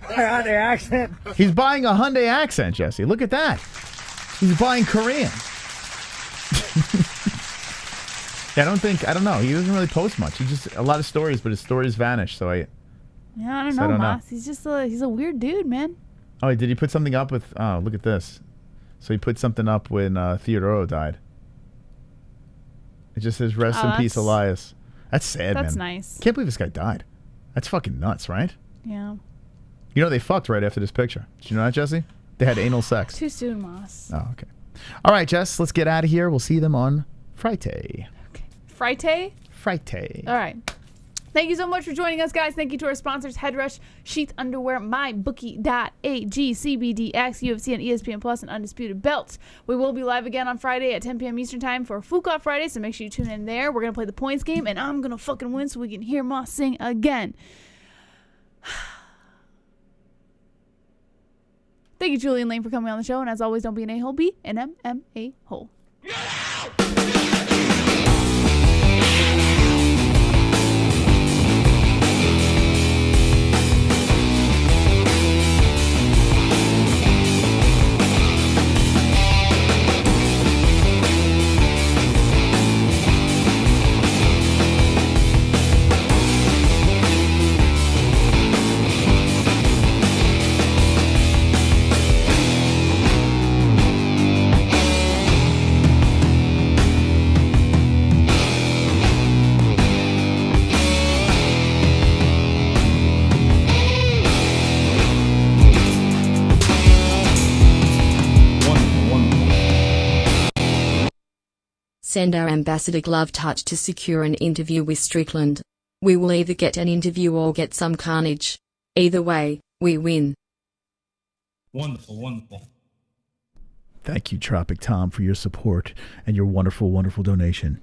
My Hyundai Accent. He's buying a Hyundai Accent, Jesse. Look at that. He's buying Korean. I don't know. He doesn't really post much. He just a lot of stories, but his stories vanish. So I don't know, Moss. He's just he's a weird dude, man. Oh, did he put something up with? Oh, look at this. So he put something up when Theodoro died. It just says "Rest in peace, Elias." That's sad, man. That's nice. Can't believe this guy died. That's fucking nuts, right? Yeah. You know they fucked right after this picture. Did you know that, Jesse? They had anal sex. Too soon, Moss. Oh, okay. All right, Jess. Let's get out of here. We'll see them on Friday. Friday? Friday. All right. Thank you so much for joining us, guys. Thank you to our sponsors, Headrush, Sheath Underwear, MyBookie.ag, CBDX, UFC, and ESPN Plus, and Undisputed Belts. We will be live again on Friday at 10 p.m. Eastern Time for Fuka Friday, so make sure you tune in there. We're going to play the points game, and I'm going to fucking win so we can hear Moss sing again. Thank you, Julian Lane, for coming on the show, and as always, don't be an a-hole, be an MMA-hole. Send our ambassador Glove Touch to secure an interview with Strickland. We will either get an interview or get some carnage. Either way, we win. Wonderful, wonderful. Thank you, Tropic Tom, for your support and your wonderful, wonderful donation.